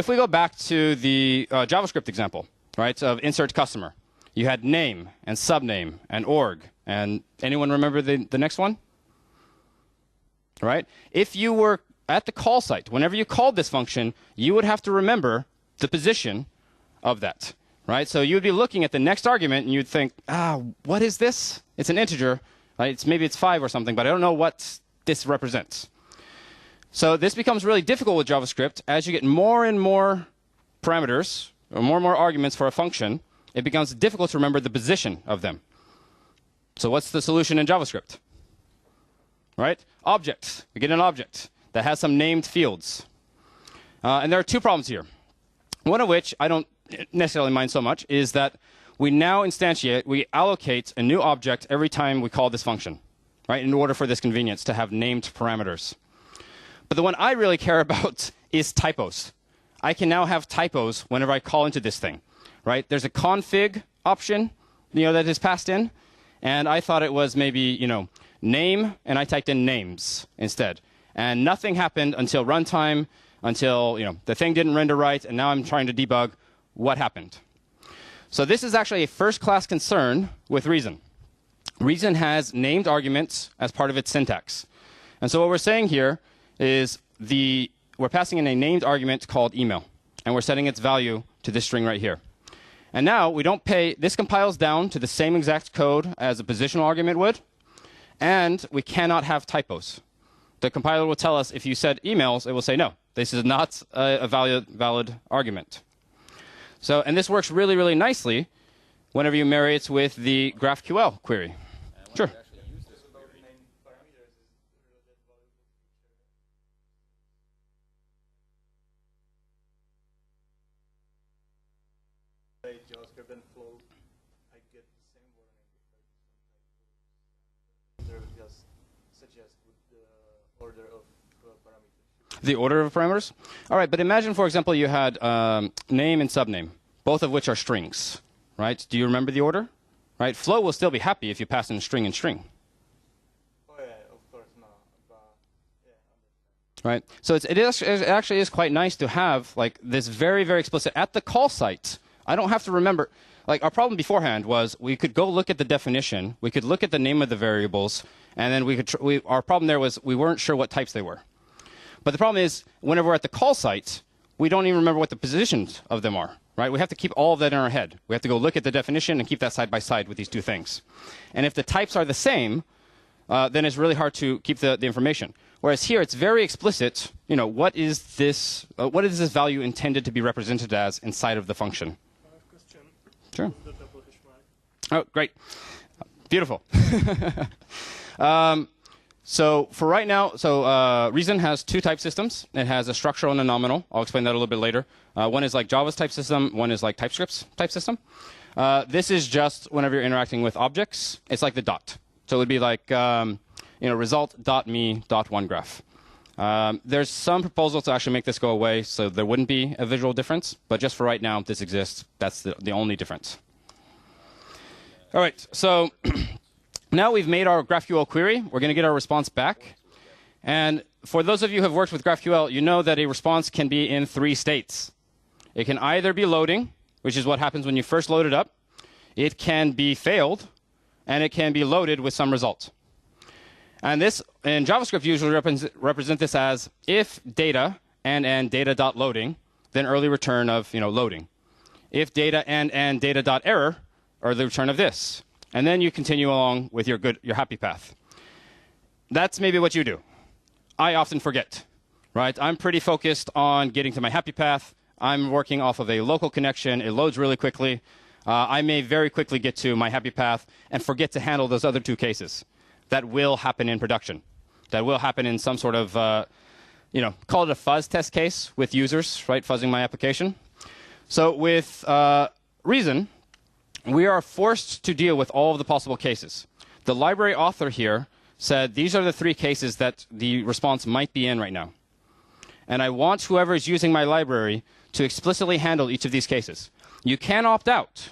we go back to the JavaScript example, right, of insert customer, you had name and subname and org, and anyone remember the next one? Right? If you were at the call site, whenever you called this function, you would have to remember the position of that. Right? So you would be looking at the next argument, and you'd think, what is this? It's an integer. Right? Maybe it's 5 or something, but I don't know what this represents. So this becomes really difficult with JavaScript. As you get more and more parameters, or more arguments for a function, it becomes difficult to remember the position of them. So what's the solution in JavaScript? Right? Object. We get an object that has some named fields. And there are two problems here. One of which I don't necessarily mind so much is that we now we allocate a new object every time we call this function, right? In order for this convenience to have named parameters. But the one I really care about is typos. I can now have typos whenever I call into this thing, right? There's a config option, that is passed in, and I thought it was maybe, name, and I typed in names instead. And nothing happened until runtime, until the thing didn't render right, and now I'm trying to debug what happened. So this is actually a first-class concern with Reason. Reason has named arguments as part of its syntax. And so what we're saying here is we're passing in a named argument called email, and we're setting its value to this string right here. And now we don't pay, this compiles down to the same exact code as a positional argument would, and we cannot have typos. The compiler will tell us if you said emails, it will say no. This is not a valid argument. So, and this works really, really nicely whenever you marry it with the GraphQL query. Sure. JavaScript and Flow, I get the same warning. Just suggest with the order of parameters. The order of parameters? All right, but imagine, for example, you had name and subname, both of which are strings, right? Do you remember the order? Right? Flow will still be happy if you pass in string and string. Oh, yeah, of course, no. But, yeah, right? So it actually is quite nice to have like this very, very explicit. At the call site, I don't have to remember. like our problem beforehand was we could go look at the definition, we could look at the name of the variables, and then our problem there was we weren't sure what types they were. But the problem is, whenever we're at the call site, we don't even remember what the positions of them are. Right? We have to keep all of that in our head. We have to go look at the definition and keep that side by side with these two things. And if the types are the same, then it's really hard to keep the information. Whereas here, it's very explicit. You know, what is this value intended to be represented as inside of the function? I have a question. Sure. The double hash mark. Oh, great. Beautiful. So for right now, Reason has two type systems. It has a structural and a nominal. I'll explain that a little bit later. One is like Java's type system. One is like TypeScript's type system. This is just whenever you're interacting with objects. It's like the dot. So it would be like result.me.oneGraph. There's some proposal to actually make this go away, so there wouldn't be a visual difference. But just for right now, this exists. That's the only difference. All right. So now we've made our GraphQL query. We're going to get our response back. And for those of you who have worked with GraphQL, you know that a response can be in three states. It can either be loading, which is what happens when you first load it up. It can be failed, and it can be loaded with some result. And this, in JavaScript, usually represent this as if data and data.loading, then early return of loading. If data and data.error, or the return of this. And then you continue along with your happy path. That's maybe what you do. I often forget, right? I'm pretty focused on getting to my happy path. I'm working off of a local connection. It loads really quickly. I may very quickly get to my happy path and forget to handle those other two cases. That will happen in production. That will happen in some sort of, call it a fuzz test case with users, right? Fuzzing my application. So with Reason, we are forced to deal with all of the possible cases. The library author here said these are the three cases that the response might be in right now. And I want whoever is using my library to explicitly handle each of these cases. You can opt out,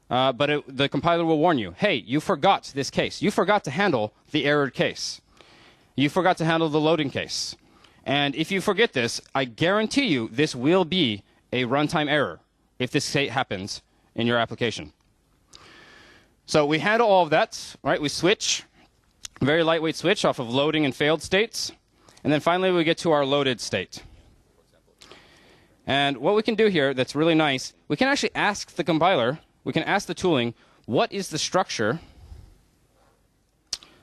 but the compiler will warn you, hey, you forgot this case. You forgot to handle the errored case. You forgot to handle the loading case. And if you forget this, I guarantee you this will be a runtime error if this happens in your application. So we handle all of that, right? We switch, very lightweight switch off of loading and failed states. And then finally, we get to our loaded state. And what we can do here that's really nice, we can actually ask the compiler, we can ask the tooling, what is the structure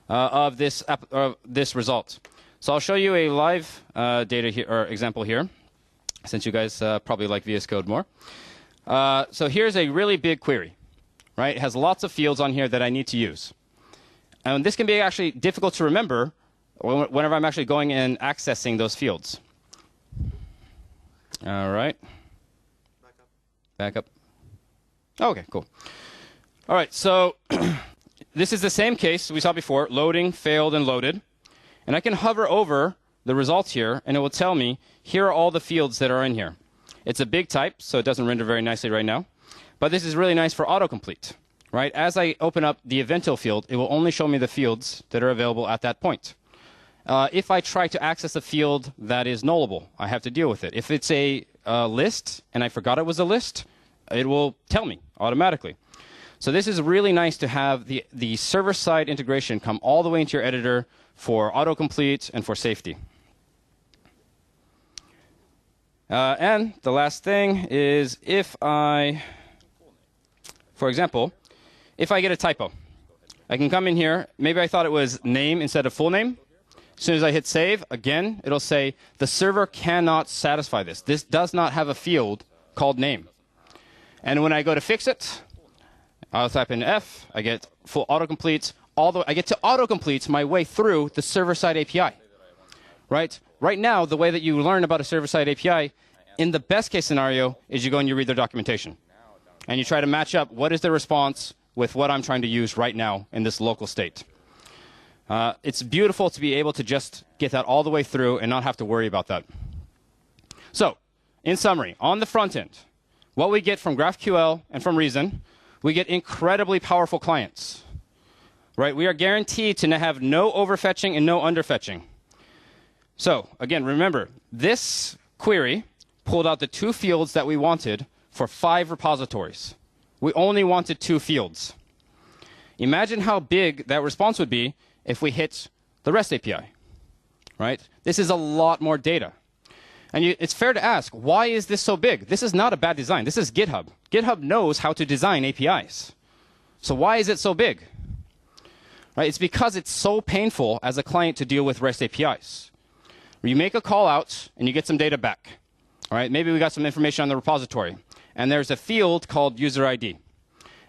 of this result? So I'll show you a live data here, or example here, since you guys probably like VS Code more. So here's a really big query, right? It has lots of fields on here that I need to use. And this can be actually difficult to remember whenever I'm actually going and accessing those fields. All right. Back up. Okay, cool. All right, so this is the same case we saw before, loading, failed, and loaded. And I can hover over the results here, and it will tell me, here are all the fields that are in here. It's a big type, so it doesn't render very nicely right now. But this is really nice for autocomplete, right? As I open up the eventual field, it will only show me the fields that are available at that point. If I try to access a field that is nullable, I have to deal with it. If it's a list, and I forgot it was a list, it will tell me automatically. So this is really nice to have the server-side integration come all the way into your editor for autocomplete and for safety. And the last thing is if I, for example, if I get a typo, I can come in here. Maybe I thought it was name instead of full name. As soon as I hit save, again, it'll say the server cannot satisfy this. This does not have a field called name. And when I go to fix it, I'll type in F. I get full autocomplete. I get to autocomplete my way through the server-side API. Right? Right now, the way that you learn about a server-side API, in the best-case scenario, is you go and you read their documentation. And you try to match up what is the response with what I'm trying to use right now in this local state. It's beautiful to be able to just get that all the way through and not have to worry about that. So, in summary, on the front end, what we get from GraphQL and from Reason, we get incredibly powerful clients. Right? We are guaranteed to have no overfetching and no underfetching. So, again, remember, this query pulled out the two fields that we wanted for 5 repositories. we only wanted 2 fields. Imagine how big that response would be if we hit the REST API, right? This is a lot more data. And it's fair to ask, why is this so big? This is not a bad design. This is GitHub. GitHub knows how to design APIs. So why is it so big? Right? It's because it's so painful as a client to deal with REST APIs. You make a call out, and you get some data back. All right? Maybe we got some information on the repository. And there's a field called user ID.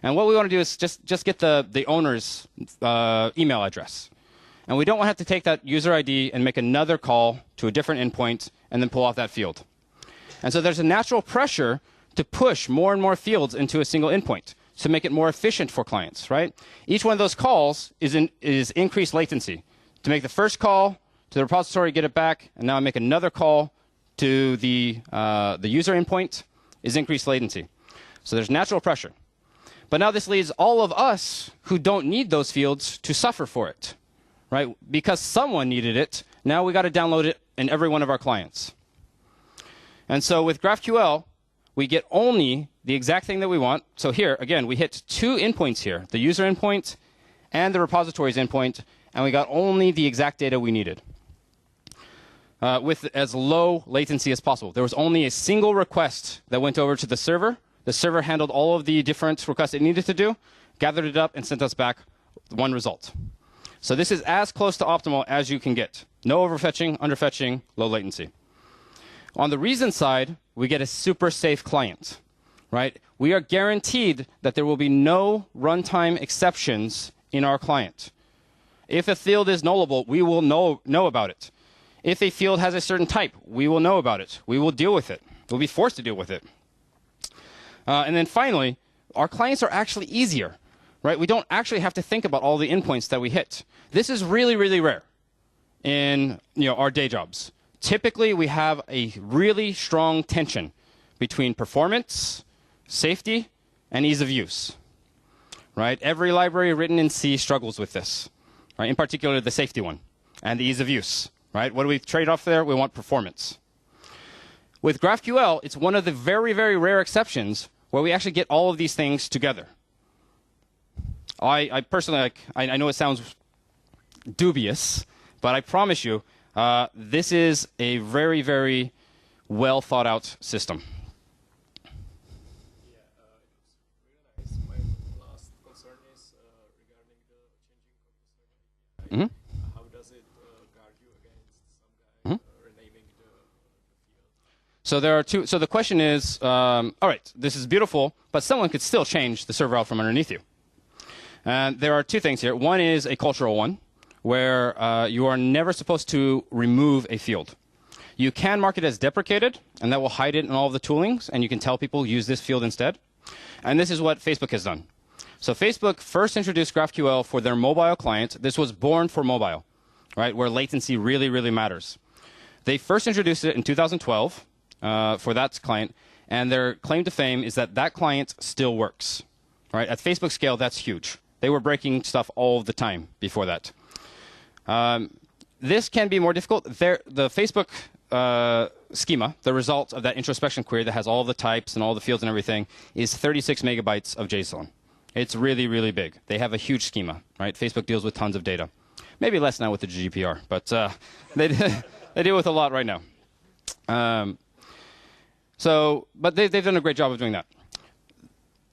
And what we want to do is just get the owner's email address. And we don't want to have to take that user ID and make another call to a different endpoint and then pull off that field. And so there's a natural pressure to push more and more fields into a single endpoint to make it more efficient for clients, right? Each one of those calls is increased latency. To make the first call to the repository, get it back, and now I make another call to the user endpoint is increased latency. So there's natural pressure. But now this leads all of us who don't need those fields to suffer for it, right? Because someone needed it, now we got to download it in every one of our clients. And so with GraphQL, we get only the exact thing that we want. So here, again, we hit 2 endpoints here, the user endpoint and the repositories endpoint, and we got only the exact data we needed with as low latency as possible. There was only a single request that went over to the server. The server handled all of the different requests it needed to do, gathered it up, and sent us back one result. So this is as close to optimal as you can get. No overfetching, underfetching, low latency. On the Reason side, we get a super safe client, right? We are guaranteed that there will be no runtime exceptions in our client. If a field is nullable, we will know about it. If a field has a certain type, we will know about it. We will deal with it. We'll be forced to deal with it. And then finally, our clients are actually easier, right? We don't actually have to think about all the endpoints that we hit. This is really, really rare in our day jobs. Typically, we have a really strong tension between performance, safety, and ease of use, right? Every library written in C struggles with this, right? In particular, the safety one and the ease of use, right? What do we trade off there? We want performance. With GraphQL, it's one of the very, very rare exceptions where we actually get all of these things together. I personally, I know it sounds dubious, but I promise you, this is a very, very well thought out system. Yeah, it's really nice. My last concern is regarding the changing of the server API. How does it guard you against some guy renaming the field? So there are 2. So the question is, all right, this is beautiful, but someone could still change the server out from underneath you. And there are 2 things here. One is a cultural one, where you are never supposed to remove a field. You can mark it as deprecated, and that will hide it in all of the toolings, and you can tell people use this field instead. And this is what Facebook has done. So Facebook first introduced GraphQL for their mobile client. This was born for mobile, right, where latency really, really matters. They first introduced it in 2012 for that client, and their claim to fame is that that client still works. Right? At Facebook scale, that's huge. They were breaking stuff all the time before that. This can be more difficult. The Facebook schema, the result of that introspection query that has all the types and all the fields and everything, is 36 megabytes of JSON. It's really, really big. They have a huge schema. Right? Facebook deals with tons of data. Maybe less now with the GDPR, but they deal with a lot right now. But they've done a great job of doing that.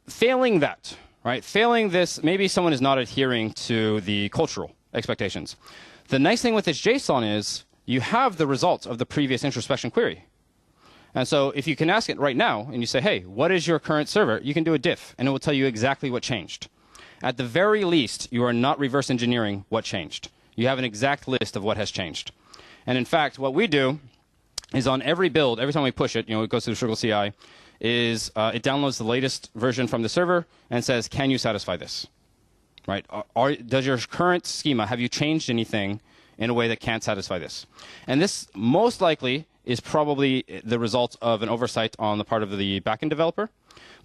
Failing that, right? Failing this, maybe someone is not adhering to the cultural expectations. The nice thing with this JSON is you have the results of the previous introspection query. And so if you can ask it right now and you say, hey, what is your current server? You can do a diff, and it will tell you exactly what changed. At the very least, you are not reverse engineering what changed. You have an exact list of what has changed. And in fact, what we do is on every build, every time we push it, it goes through the Sugar CI, is it downloads the latest version from the server and says, can you satisfy this? Right? Does your current schema, have you changed anything in a way that can't satisfy this? And this most likely is probably the result of an oversight on the part of the backend developer.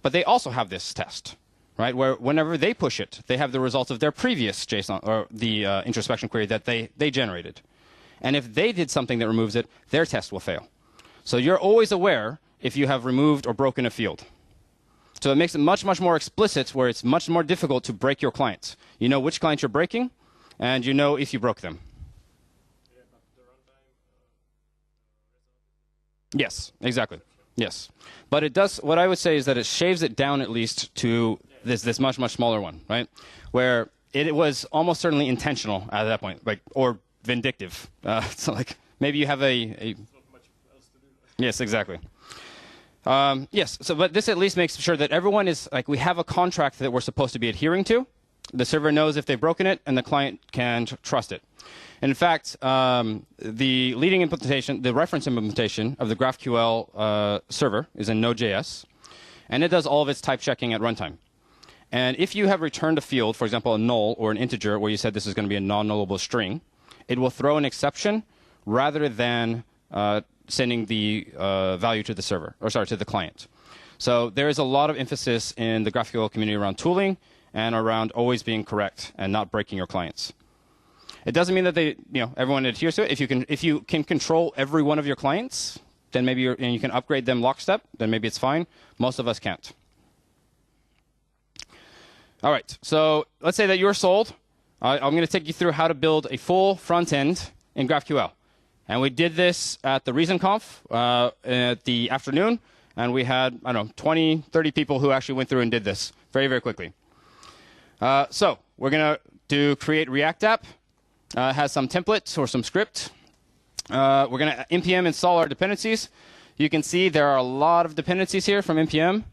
But they also have this test, right? Where whenever they push it, they have the results of their previous JSON or the introspection query that they generated. And if they did something that removes it, their test will fail. So you're always aware if you have removed or broken a field. So it makes it much, much more explicit, where it's much more difficult to break your clients. You know which clients you're breaking, and you know if you broke them. Yeah, but the runtime Yes, exactly. Yes. But it does, what I would say is that it shaves it down at least to this much, much smaller one, right? Where it was almost certainly intentional at that point, like, or vindictive. So like maybe you have a not much else to do. yes, exactly. Yes, so but this at least makes sure that everyone is, like, we have a contract that we're supposed to be adhering to. The server knows if they've broken it, and the client can trust it. And in fact, the leading implementation, the reference implementation of the GraphQL server is in Node.js, and it does all of its type checking at runtime. And if you have returned a field, for example, a null or an integer, where you said this is going to be a non-nullable string, it will throw an exception rather than sending the value to the server, or sorry, to the client. So there is a lot of emphasis in the GraphQL community around tooling and around always being correct and not breaking your clients. It doesn't mean that everyone adheres to it. If you can control every one of your clients, then maybe and you can upgrade them lockstep, then maybe it's fine. Most of us can't. All right, so let's say that you're sold. I'm going to take you through how to build a full front end in GraphQL. And we did this at the ReasonConf at the afternoon, and we had, 20, 30 people who actually went through and did this very, very quickly. So we're going to do create React app. Has some templates or some script. We're going to npm install our dependencies. You can see there are a lot of dependencies here from npm.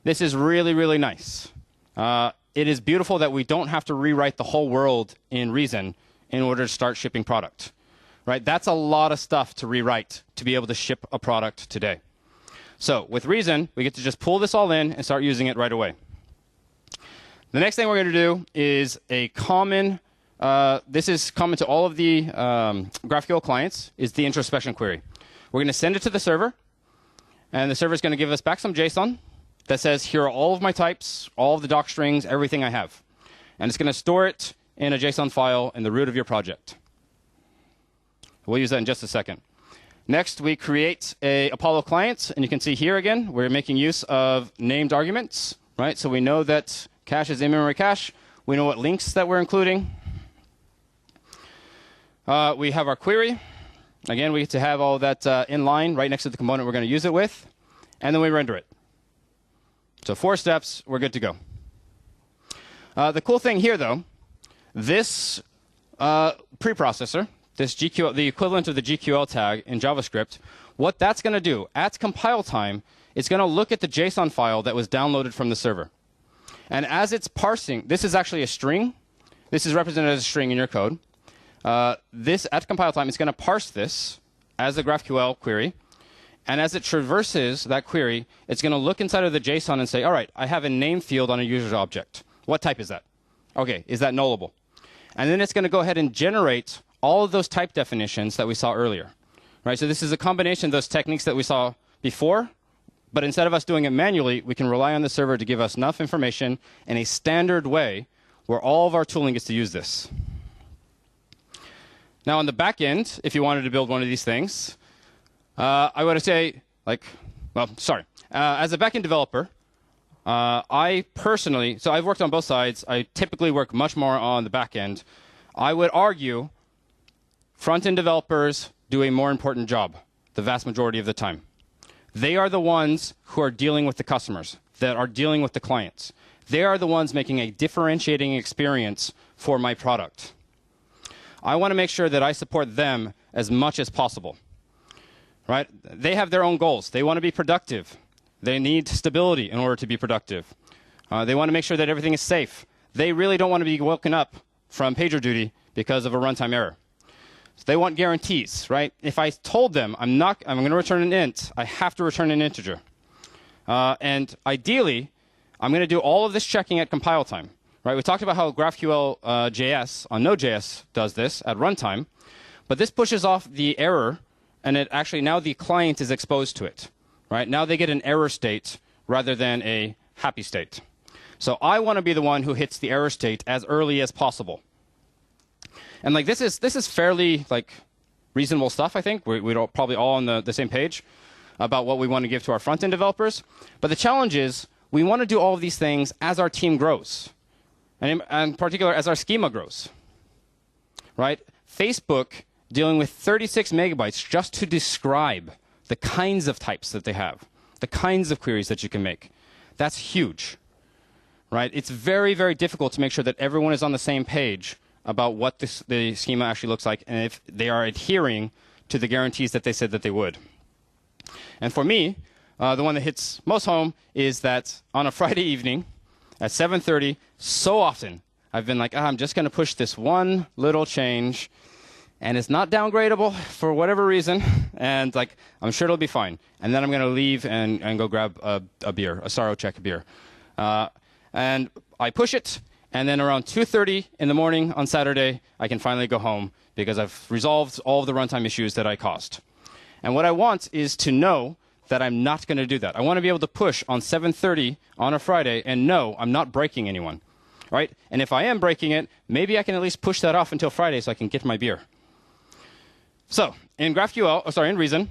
This is really, really nice. It is beautiful that we don't have to rewrite the whole world in Reason in order to start shipping product. Right? That's a lot of stuff to rewrite to be able to ship a product today. So with Reason, we get to just pull this all in and start using it right away. The next thing we're going to do is a common, this is common to all of the GraphQL clients, is the introspection query. We're going to send it to the server, and the server is going to give us back some JSON that says, here are all of my types, all of the doc strings, everything I have. And it's going to store it in a JSON file in the root of your project. We'll use that in just a second. Next, we create a Apollo client, and you can see here again, we're making use of named arguments, right? So we know that cache is in-memory cache. We know what links that we're including. We have our query. Again, we get to have all of that in line right next to the component we're going to use it with. And then we render it. So 4 steps, we're good to go. The cool thing here, though, this preprocessor, this GQL, the equivalent of the GQL tag in JavaScript, what that's going to do, at compile time, it's going to look at the JSON file that was downloaded from the server. And as it's parsing, this is actually a string. This is represented as a string in your code. This, at compile time, it's going to parse this as a GraphQL query. And as it traverses that query, it's going to look inside of the JSON and say, all right, I have a name field on a user's object. What type is that? OK, is that nullable? And then it's going to go ahead and generate all of those type definitions that we saw earlier. Right? So this is a combination of those techniques that we saw before. But instead of us doing it manually, we can rely on the server to give us enough information in a standard way where all of our tooling gets to use this. Now, on the back end, if you wanted to build one of these things, I would say, as a backend developer, I personally, so I've worked on both sides. I typically work much more on the back end. I would argue front-end developers do a more important job the vast majority of the time. They are the ones who are dealing with the customers, that are dealing with the clients. They are the ones making a differentiating experience for my product. I want to make sure that I support them as much as possible. Right? They have their own goals. They want to be productive. They need stability in order to be productive. They want to make sure that everything is safe. They really don't want to be woken up from PagerDuty because of a runtime error. So they want guarantees, right? If I told them I'm going to return an int, I have to return an integer. And ideally, I'm going to do all of this checking at compile time. Right? We talked about how GraphQL JS on Node.js does this at runtime, but this pushes off the error, and it actually now the client is exposed to it. Right? Now they get an error state rather than a happy state. So I want to be the one who hits the error state as early as possible. And like this is fairly like reasonable stuff, I think. We're probably all on the same page about what we want to give to our front-end developers. But the challenge is we want to do all of these things as our team grows, and in particular, as our schema grows. Right? Facebook dealing with 36 megabytes just to describe the kinds of types that they have, the kinds of queries that you can make. That's huge. Right? It's very, very difficult to make sure that everyone is on the same page about what the schema actually looks like and if they are adhering to the guarantees that they said that they would. And for me, the one that hits most home is that on a Friday evening at 7:30, so often I've been like, I'm just going to push this one little change, and it's not downgradable for whatever reason, and like I'm sure it'll be fine. And then I'm going to leave and go grab a beer, a Sorrow Check beer. And I push it, and then around 2:30 in the morning on Saturday, I can finally go home because I've resolved all of the runtime issues that I caused. And what I want is to know that I'm not going to do that. I want to be able to push on 7:30 on a Friday and know I'm not breaking anyone. Right? And if I am breaking it, maybe I can at least push that off until Friday so I can get my beer. So in in Reason,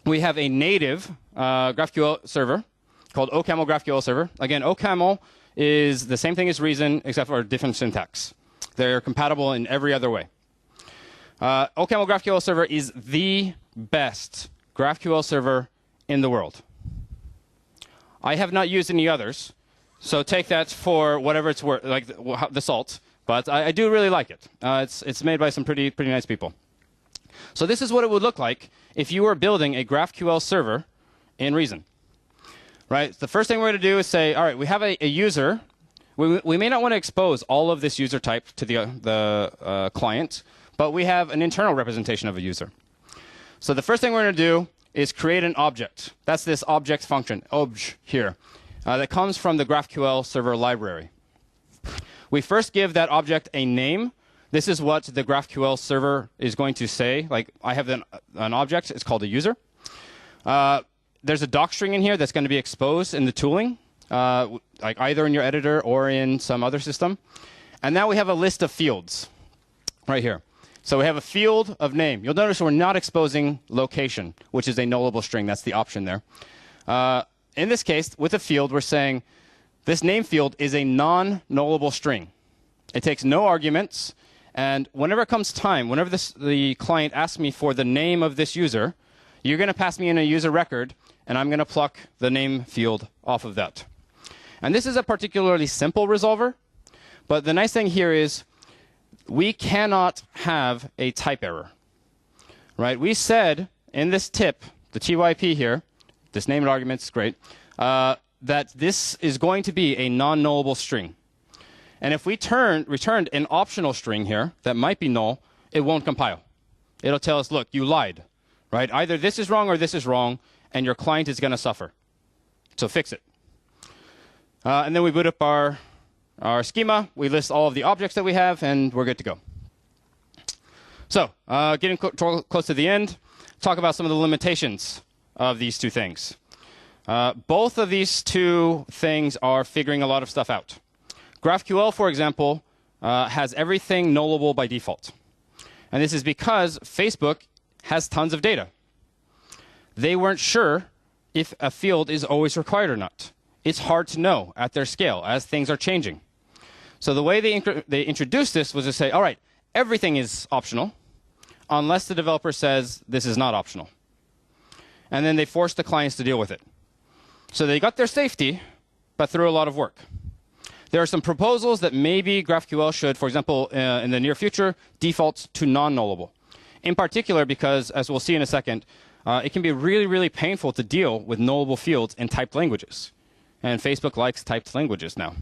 we have a native GraphQL server called OCaml GraphQL server. Again, OCaml is the same thing as Reason, except for a different syntax. They're compatible in every other way. OCaml GraphQL server is the best GraphQL server in the world. I have not used any others, so take that for whatever it's worth, like the salt. But I do really like it. It's made by some pretty nice people. So this is what it would look like if you were building a GraphQL server in Reason. Right? The first thing we're going to do is say, all right, we have a user. We may not want to expose all of this user type to the client, but we have an internal representation of a user. So the first thing we're going to do is create an object. That's this object function, obj here, that comes from the GraphQL server library. We first give that object a name. This is what the GraphQL server is going to say. Like, I have an object. It's called a user. There's a doc string in here that's going to be exposed in the tooling, like either in your editor or in some other system. And now we have a list of fields right here. So we have a field of name. You'll notice we're not exposing location, which is a nullable string. That's the option there. In this case, with a field, we're saying this name field is a non-nullable string. It takes no arguments. And whenever it comes time, whenever the client asks me for the name of this user, you're going to pass me in a user record, and I'm going to pluck the name field off of that. And this is a particularly simple resolver. But the nice thing here is we cannot have a type error. Right? We said in this tip, the TYP here, this name and argument is great, that this is going to be a non-nullable string. And if we returned an optional string here that might be null, it won't compile. It'll tell us, look, you lied. Right? Either this is wrong or this is wrong, and your client is going to suffer. So fix it. And then we boot up our schema. We list all of the objects that we have, and we're good to go. So getting close to the end, talk about some of the limitations of these two things. Both of these two things are figuring a lot of stuff out. GraphQL, for example, has everything nullable by default. And this is because Facebook has tons of data. They weren't sure if a field is always required or not. It's hard to know at their scale as things are changing. So the way they introduced this was to say, all right, everything is optional unless the developer says this is not optional. And then they forced the clients to deal with it. So they got their safety, but through a lot of work. There are some proposals that maybe GraphQL should, for example, in the near future, default to non-nullable. In particular, because, as we'll see in a second, it can be really, really painful to deal with nullable fields in typed languages. And Facebook likes typed languages now.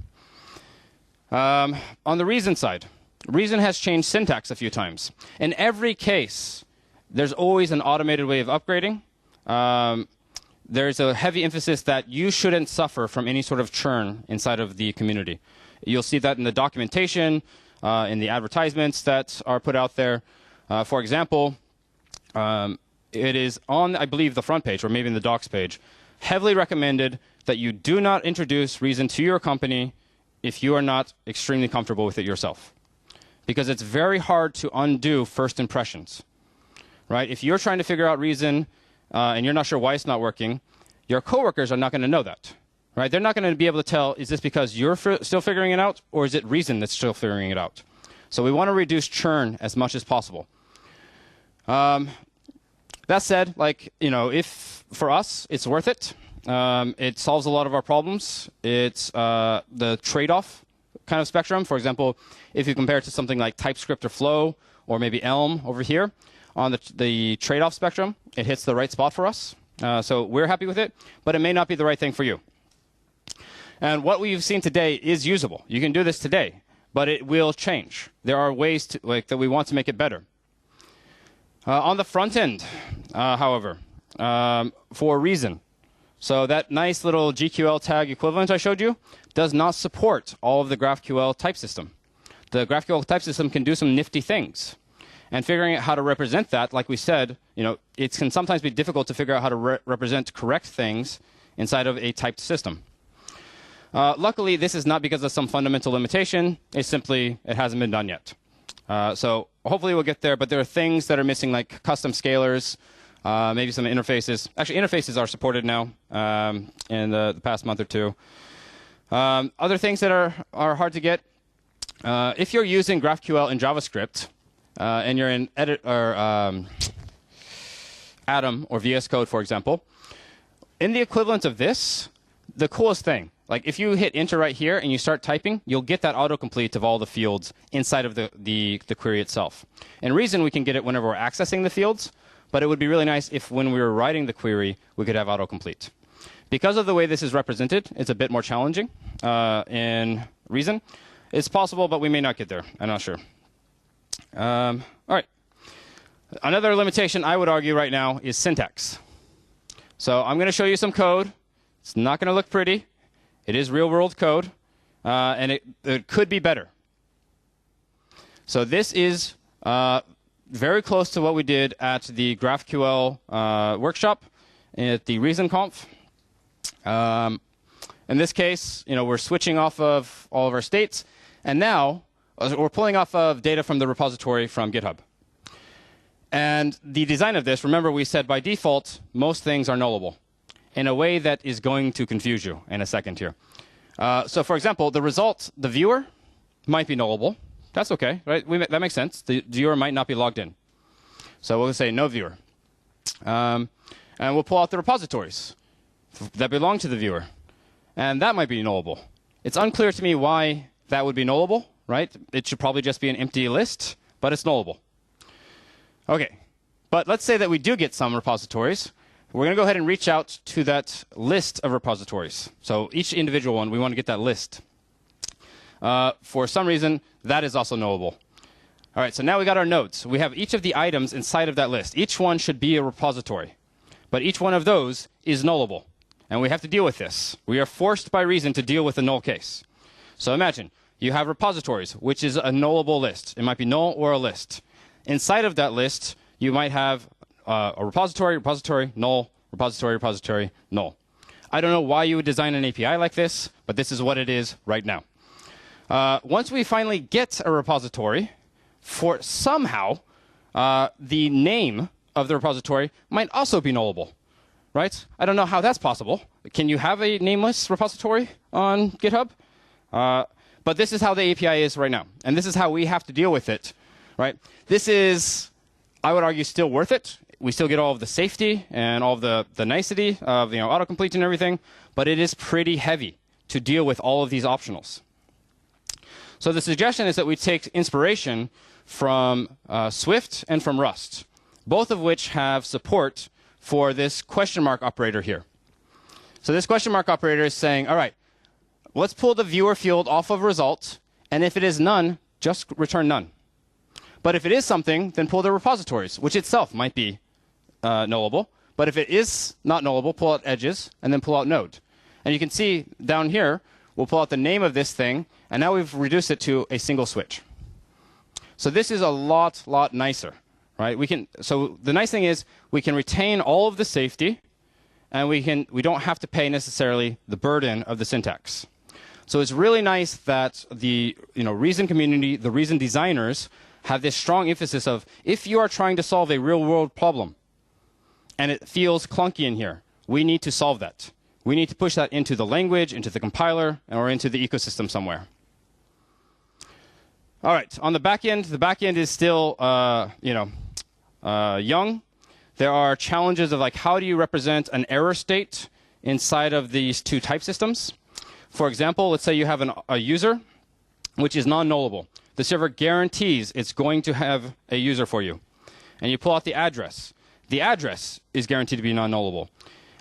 On the Reason side, Reason has changed syntax a few times. In every case, there's always an automated way of upgrading. There's a heavy emphasis that you shouldn't suffer from any sort of churn inside of the community. You'll see that in the documentation, in the advertisements that are put out there. For example, it is on, I believe, the front page, or maybe in the docs page, heavily recommended that you do not introduce Reason to your company if you are not extremely comfortable with it yourself. Because it's very hard to undo first impressions. Right? If you're trying to figure out Reason and you're not sure why it's not working, your coworkers are not going to know that. right? They're not going to be able to tell, is this because you're still figuring it out, or is it Reason that's still figuring it out? So we want to reduce churn as much as possible. That said, like, if for us it's worth it, it solves a lot of our problems. It's the trade-off kind of spectrum. For example, if you compare it to something like TypeScript or Flow, or maybe Elm over here, on the trade-off spectrum, it hits the right spot for us. So we're happy with it, but it may not be the right thing for you. And what we've seen today is usable. You can do this today, but it will change. There are ways that we want to make it better. On the front end, however, for Reason, so that nice little GQL tag equivalent I showed you does not support all of the GraphQL type system. The GraphQL type system can do some nifty things. And figuring out how to represent that, like we said, it can sometimes be difficult to figure out how to represent correct things inside of a typed system. Luckily, this is not because of some fundamental limitation. It's simply, it hasn't been done yet. So hopefully we'll get there, but there are things that are missing, like custom scalars, maybe some interfaces. Actually, interfaces are supported now in the past month or two. Other things that are hard to get, if you're using GraphQL in JavaScript, and you're in Atom or VS Code, for example, in the equivalent of this, the coolest thing, like if you hit enter right here and you start typing, you'll get that autocomplete of all the fields inside of the query itself. In Reason, we can get it whenever we're accessing the fields, but it would be really nice if when we were writing the query, we could have autocomplete. Because of the way this is represented, it's a bit more challenging in Reason. It's possible, but we may not get there. I'm not sure. All right. Another limitation I would argue right now is syntax. So I'm going to show you some code. It's not going to look pretty. It is real-world code, and it could be better. So this is very close to what we did at the GraphQL workshop at the ReasonConf. In this case, we're switching off of all of our states, and now we're pulling off of data from the repository from GitHub. And the design of this, remember we said by default, most things are nullable in a way that is going to confuse you in a second here. So for example, the result, the viewer, might be nullable. That's OK, right? That makes sense. The viewer might not be logged in. So we'll say no viewer. And we'll pull out the repositories that belong to the viewer. And that might be nullable. It's unclear to me why that would be nullable, right? It should probably just be an empty list, but it's nullable. OK, but let's say that we do get some repositories. We're going to go ahead and reach out to that list of repositories. So each individual one, we want to get that list. For some reason, that is also nullable. All right, so now we got our nodes. We have each of the items inside of that list. Each one should be a repository. But each one of those is nullable. And we have to deal with this. We are forced by Reason to deal with a null case. So imagine you have repositories, which is a nullable list. It might be null or a list. Inside of that list, you might have a repository, null, repository, null. I don't know why you would design an API like this, but this is what it is right now. Once we finally get a repository, for somehow the name of the repository might also be nullable, right? I don't know how that's possible. Can you have a nameless repository on GitHub? But this is how the API is right now, and this is how we have to deal with it, right? This is, I would argue, still worth it. We still get all of the safety and all of the nicety of autocomplete and everything, but it is pretty heavy to deal with all of these optionals. So the suggestion is that we take inspiration from Swift and from Rust, both of which have support for this question mark operator here. So this question mark operator is saying, all right, let's pull the viewer field off of result, and if it is none, just return none. But if it is something, then pull the repositories, which itself might be nullable. But if it is not nullable, pull out edges, and then pull out node. And you can see down here, we'll pull out the name of this thing, and now we've reduced it to a single switch. So this is a lot nicer, right? So the nice thing is we can retain all of the safety, and we don't have to pay necessarily the burden of the syntax. So it's really nice that the Reason community, the Reason designers, have this strong emphasis of if you are trying to solve a real-world problem and it feels clunky in here, we need to solve that. we need to push that into the language, into the compiler, or into the ecosystem somewhere. All right, on the back end is still young. There are challenges of like how do you represent an error state inside of these two type systems. For example, let's say you have a user which is non-nullable. The server guarantees it's going to have a user for you. And you pull out the address. The address is guaranteed to be non-nullable.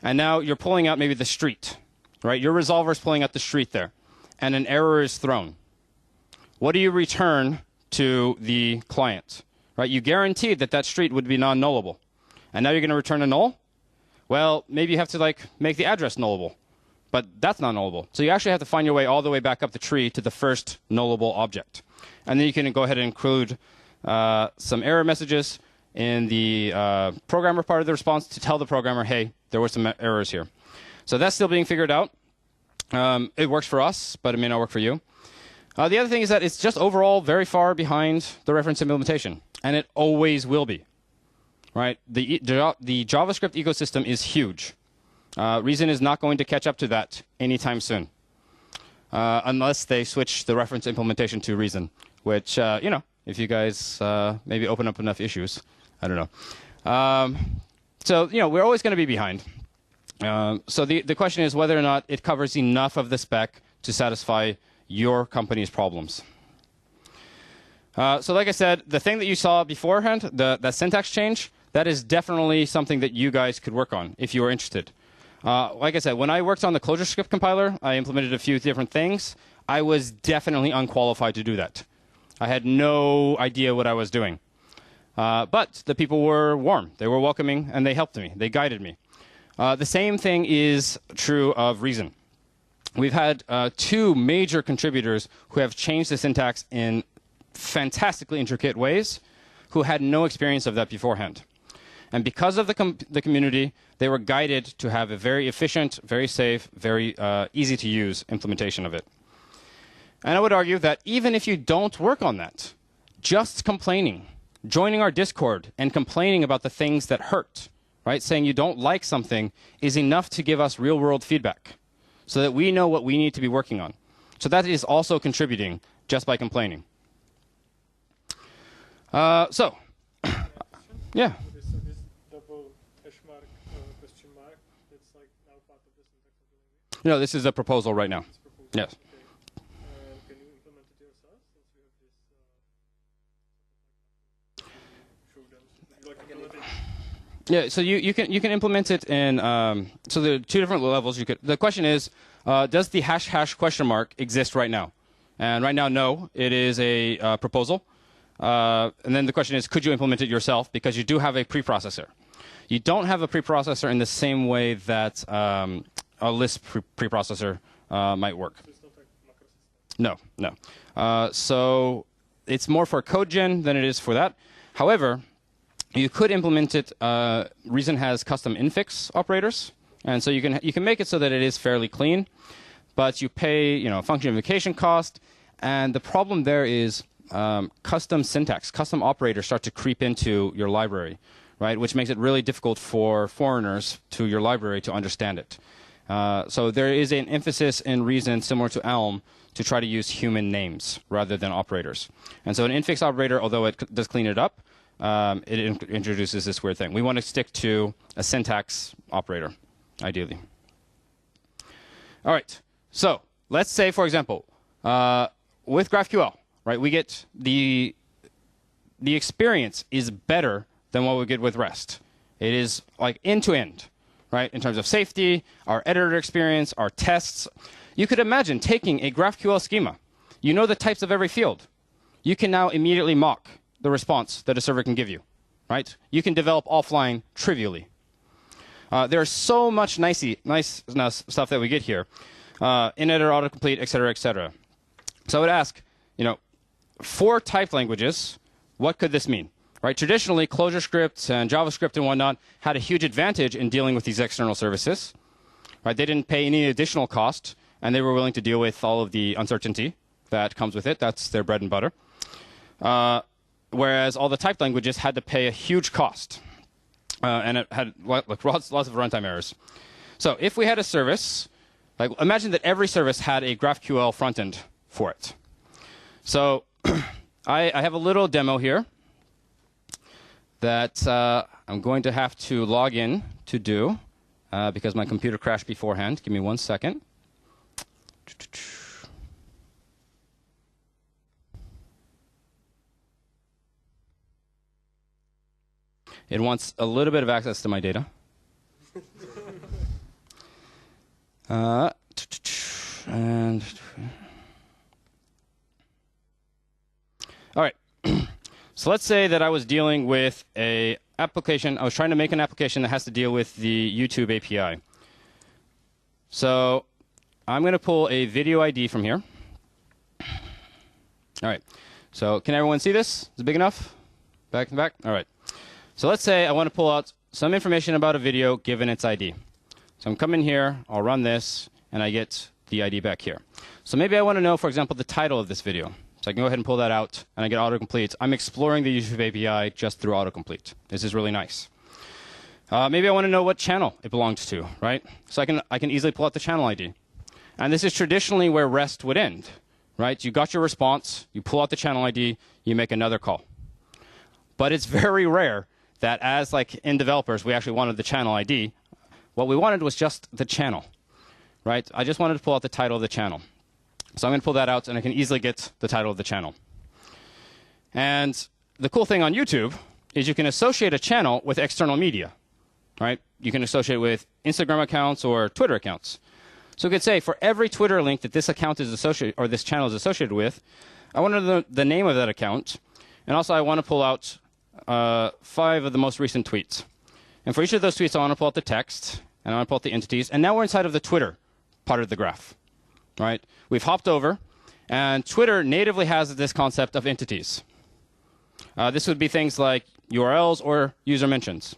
And now you're pulling out maybe the street, right? Your resolver is pulling out the street there. And an error is thrown. What do you return to the client? Right? You guaranteed that that street would be non-nullable. And now you're going to return a null? Well, maybe you have to like make the address nullable. But that's not nullable. So you actually have to find your way all the way back up the tree to the first nullable object. And then you can go ahead and include some error messages in the programmer part of the response to tell the programmer, hey, there were some errors here. So that's still being figured out. It works for us, but it may not work for you. The other thing is that it's just overall very far behind the reference implementation. And it always will be. Right? The JavaScript ecosystem is huge. Reason is not going to catch up to that anytime soon. Unless they switch the reference implementation to Reason, which, if you guys maybe open up enough issues, I don't know. So, we're always going to be behind. So the question is whether or not it covers enough of the spec to satisfy your company's problems. So like I said, the thing that you saw beforehand, that syntax change, that is definitely something that you guys could work on if you were interested. Like I said, when I worked on the ClojureScript compiler, I implemented a few different things. I was definitely unqualified to do that. I had no idea what I was doing. But the people were warm. They were welcoming, and they helped me. They guided me. The same thing is true of Reason. We've had two major contributors who have changed the syntax in fantastically intricate ways who had no experience of that beforehand. And because of the community, they were guided to have a very efficient, very safe, very easy-to-use implementation of it. And I would argue that even if you don't work on that, just complaining, joining our Discord and complaining about the things that hurt, right, saying you don't like something is enough to give us real-world feedback so that we know what we need to be working on. So that is also contributing just by complaining. Yeah. No, this is a proposal right now. Yes. Can you implement it yourself since you have this? Yeah, so you can implement it in. So there are two different levels. The question is, does the ## exist right now? And right now, no. It is a proposal. And then the question is, could you implement it yourself? Because you do have a preprocessor. You don't have a preprocessor in the same way that a Lisp preprocessor might work. No. So it's more for code gen than it is for that. However, you could implement it. Reason has custom infix operators, and so you can make it so that it is fairly clean, but you pay function invocation cost, and the problem there is custom syntax, custom operators start to creep into your library, right? Which makes it really difficult for foreigners to your library to understand it. So there is an emphasis in Reason, similar to Elm, to try to use human names rather than operators. And so an infix operator, although it does clean it up, it introduces this weird thing. We want to stick to a syntax operator, ideally. All right. So let's say, for example, with GraphQL, right, we get the experience is better than what we get with REST. It is like end-to-end, right, in terms of safety, our editor experience, our tests. You could imagine taking a GraphQL schema. You know the types of every field. You can now immediately mock the response that a server can give you, right? You can develop offline trivially. There's so much nice stuff that we get here. In-editor autocomplete, et cetera, et cetera. So I would ask, for typed languages, what could this mean? Right? Traditionally, ClojureScript and JavaScript and whatnot had a huge advantage in dealing with these external services. Right? They didn't pay any additional cost, and they were willing to deal with all of the uncertainty that comes with it. That's their bread and butter. Whereas all the typed languages had to pay a huge cost, and it had lots of runtime errors. So if we had a service, like imagine that every service had a GraphQL frontend for it. So I have a little demo here that I'm going to have to log in to do because my computer crashed beforehand. Give me 1 second. It wants a little bit of access to my data. And all right. So let's say that I was dealing with a application. I was trying to make an application that has to deal with the YouTube API. So I'm going to pull a video ID from here. All right. So can everyone see this? Is it big enough? Back and back? All right. So let's say I want to pull out some information about a video given its ID. So I'm coming here, I'll run this, and I get the ID back here. So maybe I want to know, for example, the title of this video. So I can go ahead and pull that out, and I get autocomplete. I'm exploring the YouTube API just through autocomplete. This is really nice. Maybe I want to know what channel it belongs to, right? So I can easily pull out the channel ID. And this is traditionally where REST would end, right? You got your response, you pull out the channel ID, you make another call. But it's very rare that as like in developers, we actually wanted the channel ID. What we wanted was just the channel, right? I just wanted to pull out the title of the channel. So I'm going to pull that out, and I can easily get the title of the channel. And the cool thing on YouTube is you can associate a channel with external media, right? You can associate it with Instagram accounts or Twitter accounts. So we could say for every Twitter link that this account is associated, or this channel is associated with, I want to know the name of that account, and also I want to pull out 5 of the most recent tweets. And for each of those tweets, I want to pull out the text, and I want to pull out the entities. And now we're inside of the Twitter part of the graph, right? We've hopped over, and Twitter natively has this concept of entities. This would be things like URLs or user mentions.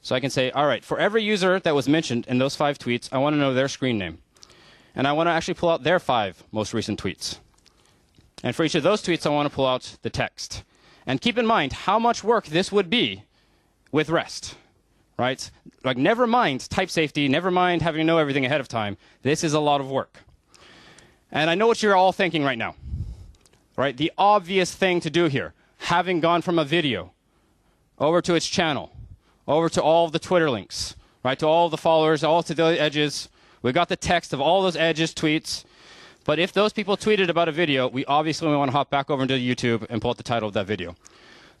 So I can say, all right, for every user that was mentioned in those 5 tweets, I want to know their screen name. And I want to actually pull out their 5 most recent tweets. And for each of those tweets, I want to pull out the text. And keep in mind how much work this would be with REST, right? Like, never mind type safety, never mind having to know everything ahead of time. This is a lot of work. And I know what you're all thinking right now, right? The obvious thing to do here, having gone from a video over to its channel, over to all of the Twitter links, right? To all of the followers, all to the edges. We got the text of all those edges tweets. But if those people tweeted about a video, we obviously want to hop back over into YouTube and pull out the title of that video.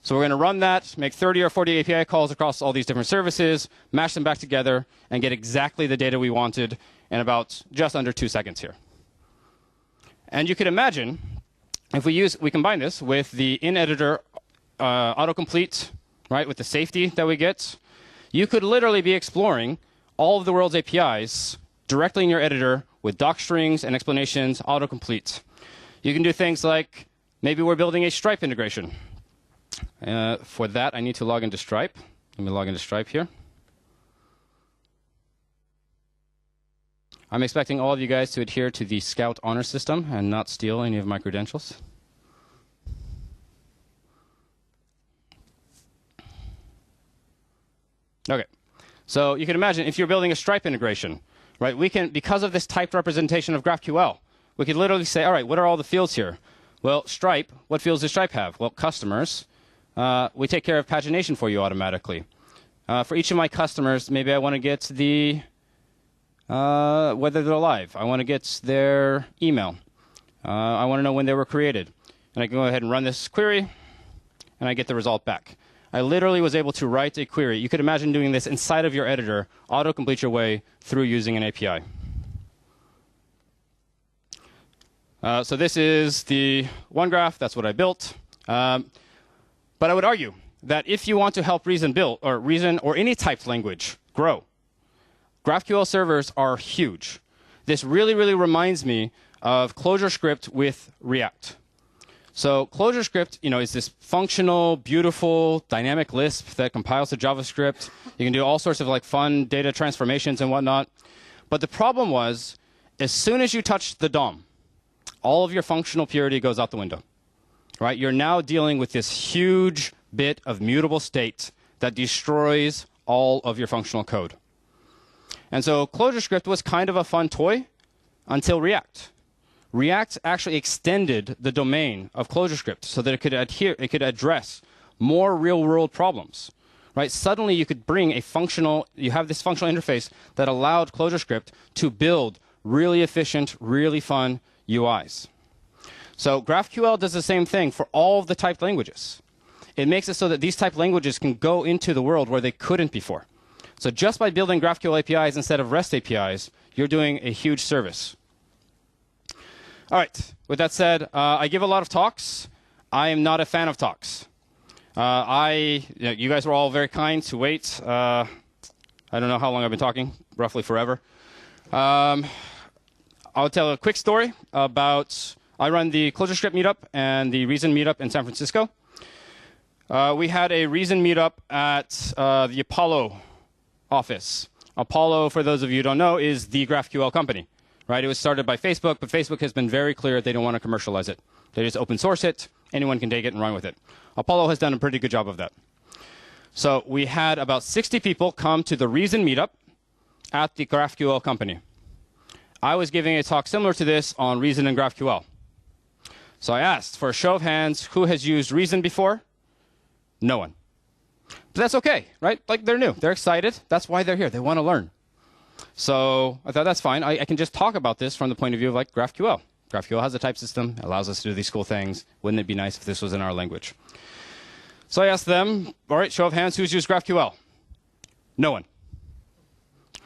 So we're going to run that, make 30 or 40 API calls across all these different services, mash them back together, and get exactly the data we wanted in about just under 2 seconds here. And you could imagine, if we combine this with the in-editor autocomplete, right, with the safety that we get, you could literally be exploring all of the world's APIs directly in your editor with doc strings and explanations, autocomplete. You can do things like, maybe we're building a Stripe integration. For that, I need to log into Stripe. Let me log into Stripe here. I'm expecting all of you guys to adhere to the Scout honor system and not steal any of my credentials. Okay. So you can imagine if you're building a Stripe integration, right? We can, because of this typed representation of GraphQL, we could literally say, all right, what are all the fields here? Well, Stripe, what fields does Stripe have? Well, customers. We take care of pagination for you automatically. For each of my customers, maybe I want to get the whether they're live. I want to get their email. I want to know when they were created. And I can go ahead and run this query, and I get the result back. I literally was able to write a query. You could imagine doing this inside of your editor, autocomplete your way through using an API. So this is the one graph. That's what I built. But I would argue that if you want to help Reason build, or Reason or any typed language grow, GraphQL servers are huge. This really, really reminds me of ClojureScript with React. So ClojureScript, is this functional, beautiful, dynamic Lisp that compiles to JavaScript. You can do all sorts of like fun data transformations and whatnot. But the problem was, as soon as you touch the DOM, all of your functional purity goes out the window. Right? You're now dealing with this huge bit of mutable state that destroys all of your functional code. And so ClojureScript was kind of a fun toy until React. React actually extended the domain of ClojureScript so that it could address more real-world problems. Right? Suddenly you could bring you have this functional interface that allowed ClojureScript to build really efficient, really fun UIs. So GraphQL does the same thing for all of the typed languages. It makes it so that these typed languages can go into the world where they couldn't before. So just by building GraphQL APIs instead of REST APIs, you're doing a huge service. All right. With that said, I give a lot of talks. I am not a fan of talks. You guys were all very kind to wait. I don't know how long I've been talking, roughly forever. I'll tell a quick story about, I run the ClojureScript meetup and the Reason meetup in San Francisco. We had a Reason meetup at the Apollo office. Apollo, for those of you who don't know, is the GraphQL company. Right? It was started by Facebook, but Facebook has been very clear they don't want to commercialize it. They just open source it. Anyone can take it and run with it. Apollo has done a pretty good job of that. So we had about 60 people come to the Reason meetup at the GraphQL company. I was giving a talk similar to this on Reason and GraphQL. So I asked for a show of hands, who has used Reason before? No one. But that's okay, right? Like, they're new. They're excited. That's why they're here. They want to learn. So I thought, that's fine. I can just talk about this from the point of view of like GraphQL. GraphQL has a type system, allows us to do these cool things. Wouldn't it be nice if this was in our language? So I asked them, all right, show of hands, who's used GraphQL? No one.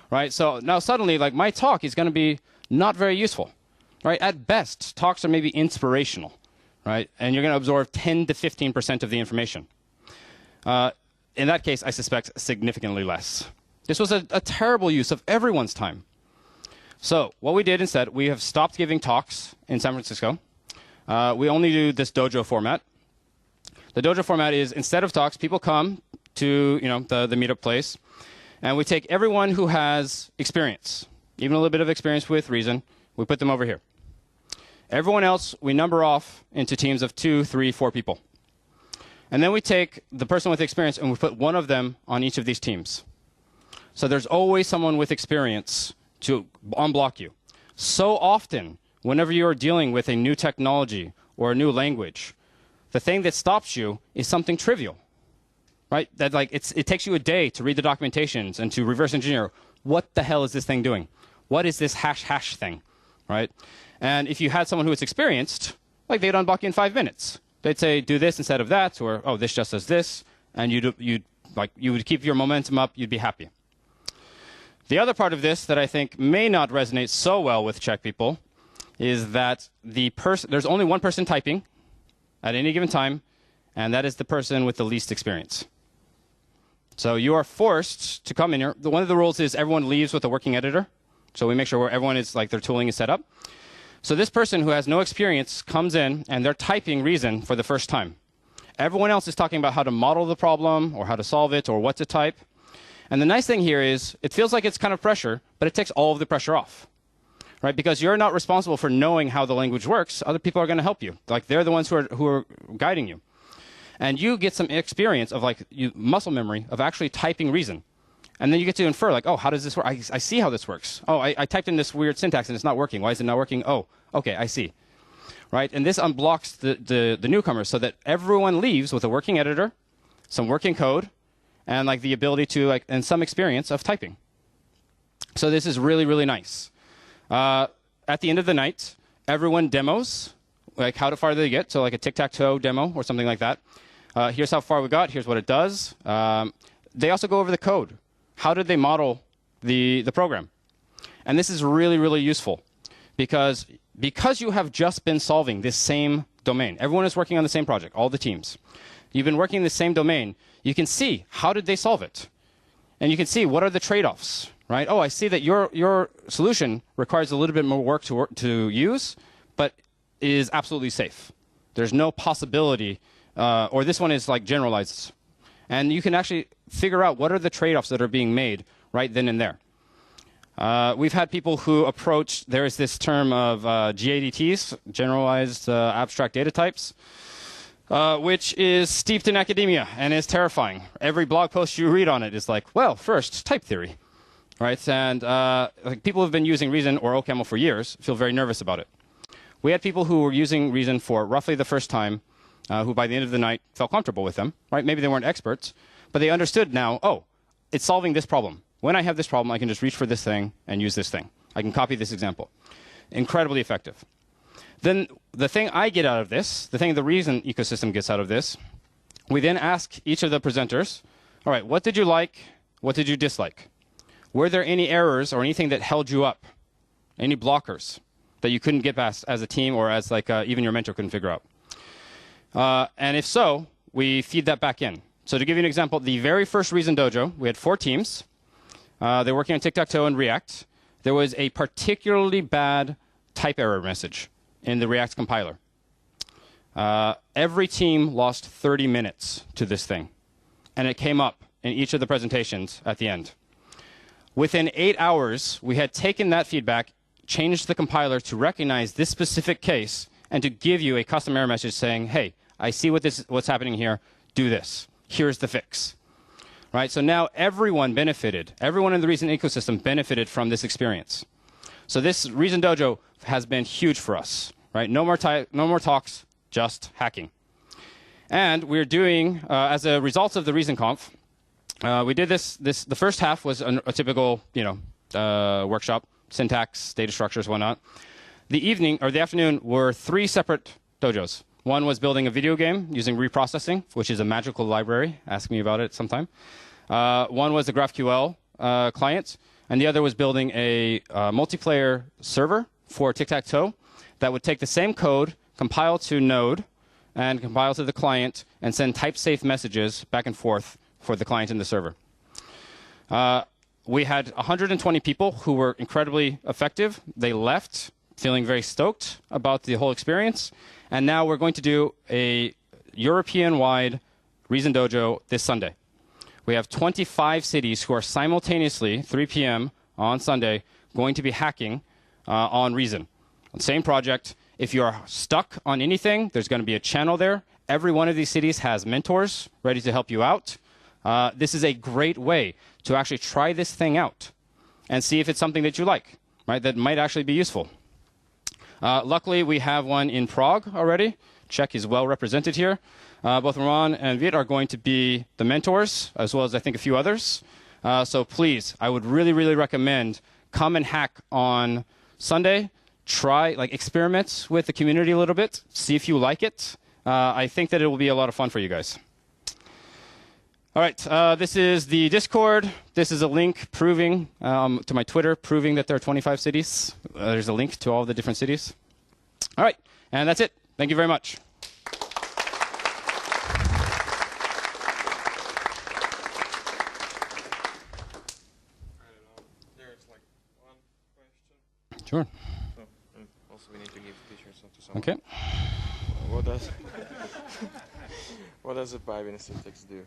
Right? So now suddenly, like, my talk is going to be not very useful. Right? At best, talks are maybe inspirational. Right? And you're going to absorb 10 to 15% of the information. In that case, I suspect significantly less. This was a terrible use of everyone's time. So what we did instead, we have stopped giving talks in San Francisco. We only do this dojo format. The dojo format is, instead of talks, people come to the meetup place, and we take everyone who has experience, even a little bit of experience with Reason, we put them over here. Everyone else, we number off into teams of 2, 3, 4 people. And then we take the person with experience and we put one of them on each of these teams. So there's always someone with experience to unblock you. So often, whenever you are dealing with a new technology or a new language, the thing that stops you is something trivial. Right? That, like, it takes you a day to read the documentations and to reverse engineer. What the hell is this thing doing? What is this hash thing? Right? And if you had someone who was experienced, like, they'd unblock you in 5 minutes. They'd say, do this instead of that, or, oh, this just does this, and you would keep your momentum up, you'd be happy. The other part of this that I think may not resonate so well with Czech people is that there's only one person typing at any given time, and that is the person with the least experience. So you are forced to come in here. One of the rules is everyone leaves with a working editor, so we make sure where everyone is, like, their tooling is set up. So this person who has no experience comes in, and they're typing Reason for the first time. Everyone else is talking about how to model the problem, or how to solve it, or what to type. And the nice thing here is it feels like it's kind of pressure, but it takes all of the pressure off. Right? Because you're not responsible for knowing how the language works. Other people are going to help you. Like, they're the ones who are guiding you. And you get some experience of, like, muscle memory of actually typing Reason. And then you get to infer, like, oh, how does this work? I see how this works. Oh, I typed in this weird syntax and it's not working. Why is it not working? Oh, okay, I see. Right? And this unblocks the newcomers so that everyone leaves with a working editor, some working code, and, like, the ability to, like, and some experience of typing. So this is really, really nice. At the end of the night, everyone demos, like, how far they get. So, like, a tic-tac-toe demo or something like that. Here's how far we got. Here's what it does. They also go over the code. How did they model the program? And this is really, really useful because you have just been solving this same domain. Everyone is working on the same project, all the teams. You've been working in the same domain. You can see how did they solve it. And you can see what are the trade-offs, right? Oh, I see that your solution requires a little bit more work to use, but is absolutely safe. There's no possibility, or this one is, like, generalized. And you can actually figure out what are the trade-offs that are being made right then and there. We've had people who approach, there is this term of GADTs, generalized abstract data types, which is steeped in academia and is terrifying. Every blog post you read on it is like, well, first, type theory. right? And like people who've been using Reason or OCaml for years feel very nervous about it. We had people who were using Reason for roughly the first time, who by the end of the night felt comfortable with them, right? Maybe they weren't experts, but they understood now, oh, it's solving this problem. When I have this problem, I can just reach for this thing and use this thing. I can copy this example. Incredibly effective. Then the thing I get out of this, the thing the Reason ecosystem gets out of this, we then ask each of the presenters, all right, what did you like? What did you dislike? Were there any errors or anything that held you up? Any blockers that you couldn't get past as a team or as like even your mentor couldn't figure out? And if so, we feed that back in. So to give you an example, the very first Reason Dojo, we had 4 teams. They're working on tic-tac-toe and React. There was a particularly bad type error message in the React compiler. Every team lost 30 minutes to this thing. And it came up in each of the presentations at the end. Within 8 hours, we had taken that feedback, changed the compiler to recognize this specific case, and to give you a custom error message saying, hey, I see what's happening here. Do this. Here's the fix. Right? So now everyone benefited. Everyone in the Reason ecosystem benefited from this experience. So this Reason Dojo has been huge for us. Right? No more talks, just hacking. And we're doing, as a result of the ReasonConf, we did this. The first half was a typical, workshop, syntax, data structures, whatnot. The evening or the afternoon were 3 separate dojos. One was building a video game using reprocessing, which is a magical library. Ask me about it sometime. One was a GraphQL client, and the other was building a multiplayer server for tic-tac-toe that would take the same code, compile to Node, and compile to the client, and send type-safe messages back and forth for the client and the server. We had 120 people who were incredibly effective. They left feeling very stoked about the whole experience. And now we're going to do a European-wide Reason Dojo this Sunday. We have 25 cities who are simultaneously, 3 p.m. on Sunday, going to be hacking on Reason. Same project. If you're stuck on anything, there's going to be a channel there. Every one of these cities has mentors ready to help you out. This is a great way to actually try this thing out and see if it's something that you like, right? That might actually be useful. Luckily, we have one in Prague already. Czech is well represented here. Both Roman and Viet are going to be the mentors, as well as I think a few others. So please, I would really, really recommend come and hack on Sunday. Try, experiment with the community a little bit. See if you like it. I think that it will be a lot of fun for you guys. All right, this is the Discord. This is a link proving to my Twitter, proving that there are 25 cities. There's a link to all the different cities. All right, and that's it. Thank you very much. There's one question. Sure. Oh, and also we need to give t-shirts to someone. Okay. What does a Bybin syntax do?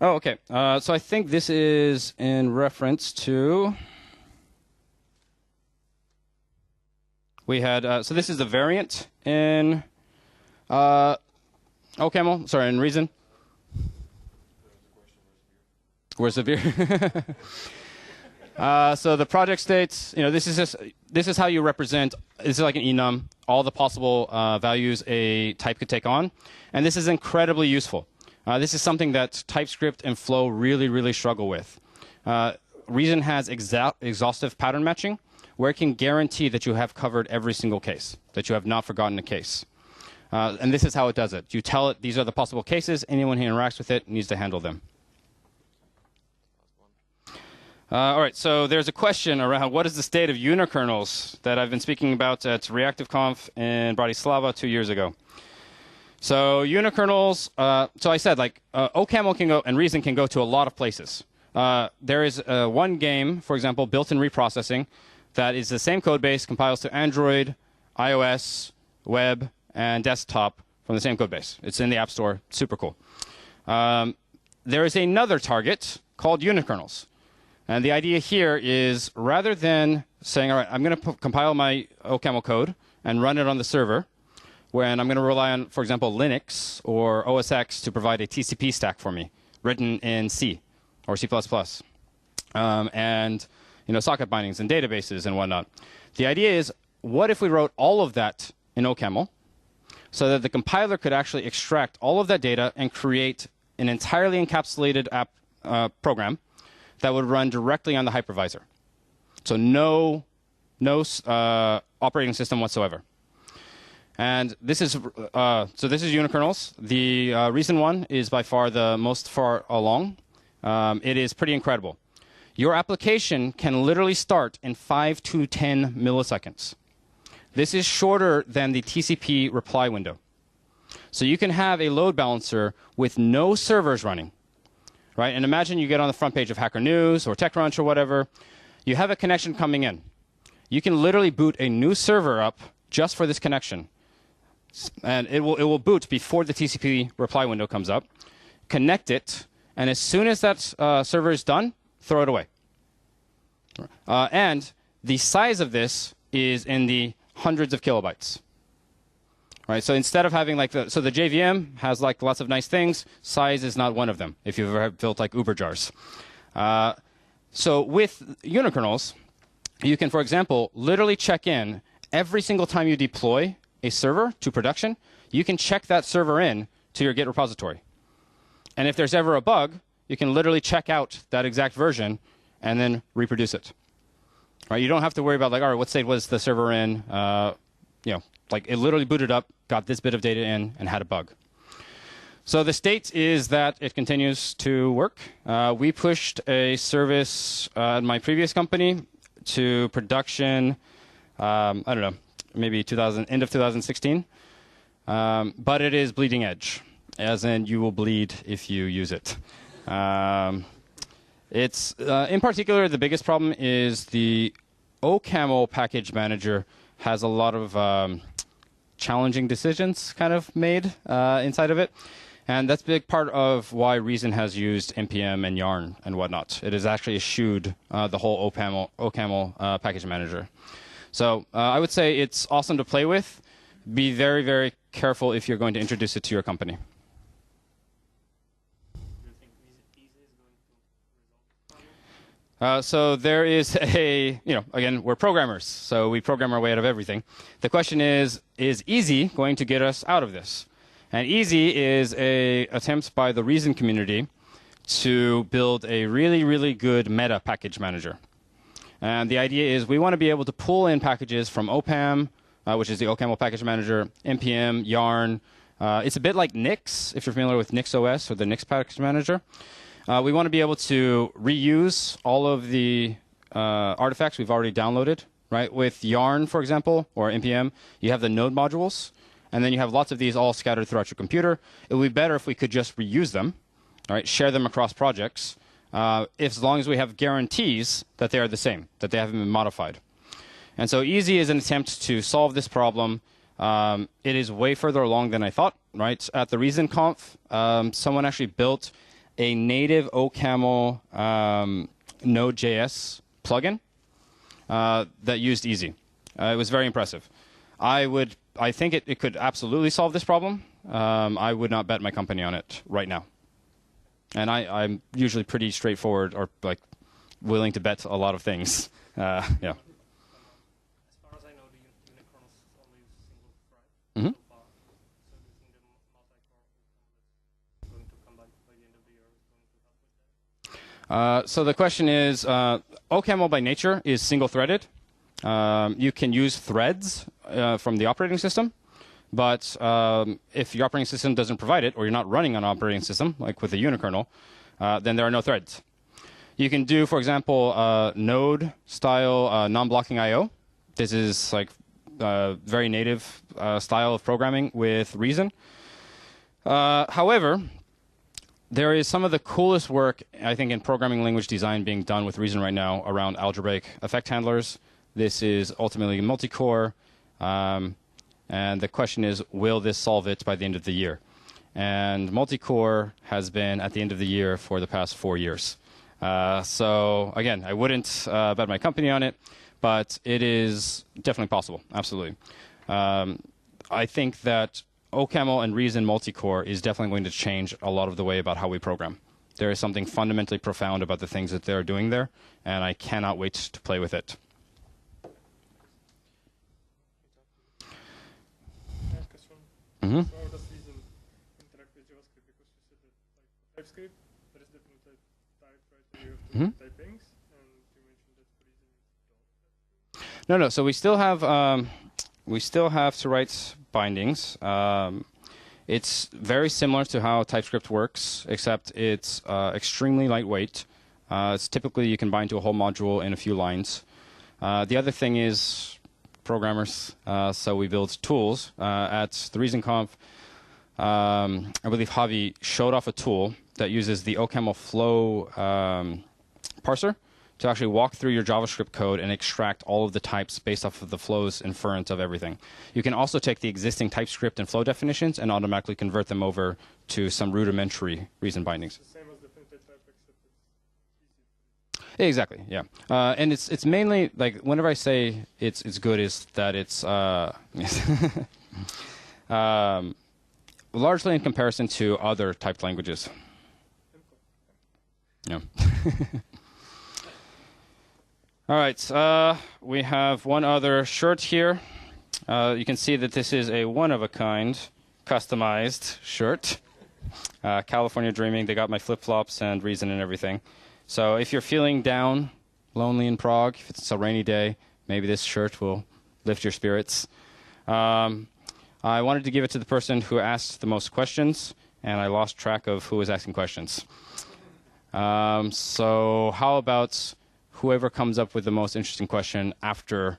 Oh, okay. So I think this is in reference to. We had so this is the variant in OCaml. Sorry, in Reason. Where's the beer? So the project states, this is how you represent. This is like an enum, all the possible values a type could take on, and this is incredibly useful. This is something that TypeScript and Flow really, really struggle with. Reason has exhaustive pattern matching, where it can guarantee that you have covered every single case, that you have not forgotten a case. And this is how it does it. You tell it these are the possible cases. Anyone who interacts with it needs to handle them. All right, so there's a question around what is the state of unikernels that I've been speaking about at ReactiveConf in Bratislava 2 years ago. So unikernels, so I said OCaml can go and Reason can go to a lot of places. There is one game, for example, built-in reprocessing that is the same code base, compiles to Android, iOS, web, and desktop from the same code base. It's in the App Store. Super cool. There is another target called unikernels. And the idea here is rather than saying, all right, I'm going to compile my OCaml code and run it on the server, when I'm going to rely on, for example, Linux or OS X to provide a TCP stack for me, written in C or C++. and socket bindings and databases and whatnot. The idea is, what if we wrote all of that in OCaml so that the compiler could actually extract all of that data and create an entirely encapsulated app program that would run directly on the hypervisor? So no operating system whatsoever. And this is unikernels. The Reason one is by far the most far along. It is pretty incredible. Your application can literally start in 5 to 10 milliseconds. This is shorter than the TCP reply window. So you can have a load balancer with no servers running, right? And imagine you get on the front page of Hacker News or TechCrunch or whatever. You have a connection coming in. You can literally boot a new server up just for this connection. And it will boot before the TCP reply window comes up. Connect it, and as soon as that server is done, throw it away. And the size of this is in the hundreds of kilobytes. Right? So instead of having the JVM has lots of nice things, size is not one of them if you've ever built Uber jars. So with unikernels, you can, for example, literally check in every single time you deploy a server to production. You can check that server in to your Git repository. And if there's ever a bug, you can literally check out that exact version and then reproduce it. Right? You don't have to worry about all right, what state was the server in? It literally booted up, got this bit of data in, and had a bug. So the state is that it continues to work. We pushed a service at my previous company to production, I don't know, maybe end of 2016. But it is bleeding edge, as in you will bleed if you use it. It's in particular, the biggest problem is the OCaml package manager has a lot of challenging decisions kind of made inside of it. And that's a big part of why Reason has used NPM and Yarn and whatnot. It has actually eschewed the whole OCaml package manager. So I would say it's awesome to play with. Be very, very careful if you're going to introduce it to your company. Do you think Easy is going to resolve the problem? So there is again, we're programmers, so we program our way out of everything. The question is Easy going to get us out of this? And Easy is an attempt by the Reason community to build a really, really good meta package manager. And the idea is we want to be able to pull in packages from OPAM, which is the OCaml package manager, NPM, Yarn. It's a bit like Nix, if you're familiar with NixOS or the Nix package manager. We want to be able to reuse all of the artifacts we've already downloaded. Right? With Yarn, for example, or NPM, you have the node modules. And then you have lots of these all scattered throughout your computer. It would be better if we could just reuse them, right? Share them across projects, as long as we have guarantees that they are the same, that they haven't been modified. And so Easy is an attempt to solve this problem. It is way further along than I thought. Right? At the ReasonConf, someone actually built a native OCaml Node.js plugin that used Easy. It was very impressive. I think it could absolutely solve this problem. I would not bet my company on it right now. And I'm usually pretty straightforward or willing to bet a lot of things. Yeah. As far as I know, the unikernels only use single thread so far. So do you think the multi-core is going to come by the end of the year is going to help with that? So the question is, OCaml by nature is single-threaded. You can use threads from the operating system, but if your operating system doesn't provide it, or you're not running on an operating system, like with a unikernel, then there are no threads. You can do, for example, node-style non-blocking I/O. This is very native style of programming with Reason. However, there is some of the coolest work, I think, in programming language design being done with Reason right now around algebraic effect handlers. This is ultimately multi-core, and the question is, will this solve it by the end of the year? And multi-core has been at the end of the year for the past 4 years. So again, I wouldn't bet my company on it, but it is definitely possible, absolutely. I think that OCaml and Reason multi-core is definitely going to change a lot of the way about how we program. There is something fundamentally profound about the things that they're doing there, and I cannot wait to play with it. Mm-hmm. So how does Reason interact with JavaScript? Because you said that like TypeScript, there is definitely type, right? You have to type things, and you mentioned that for Reason you don't. No. So we still have to write bindings. It's very similar to how TypeScript works, except it's extremely lightweight. It's typically you can bind to a whole module in a few lines. The other thing is programmers. So we build tools. At the ReasonConf, I believe Javi showed off a tool that uses the OCaml flow parser to actually walk through your JavaScript code and extract all of the types based off of the flow's inference of everything. You can also take the existing TypeScript and flow definitions and automatically convert them over to some rudimentary Reason bindings. It's the same as definitely type, except it's easy. Exactly, yeah. And it's mainly, like, whenever I say it's good, is that it's largely in comparison to other typed languages. Yeah. All right, we have one other shirt here. You can see that this is a one-of-a-kind customized shirt. California Dreaming, they got my flip-flops and Reason and everything. So if you're feeling down, lonely in Prague, if it's a rainy day, maybe this shirt will lift your spirits. I wanted to give it to the person who asked the most questions, and I lost track of who was asking questions. So how about whoever comes up with the most interesting question after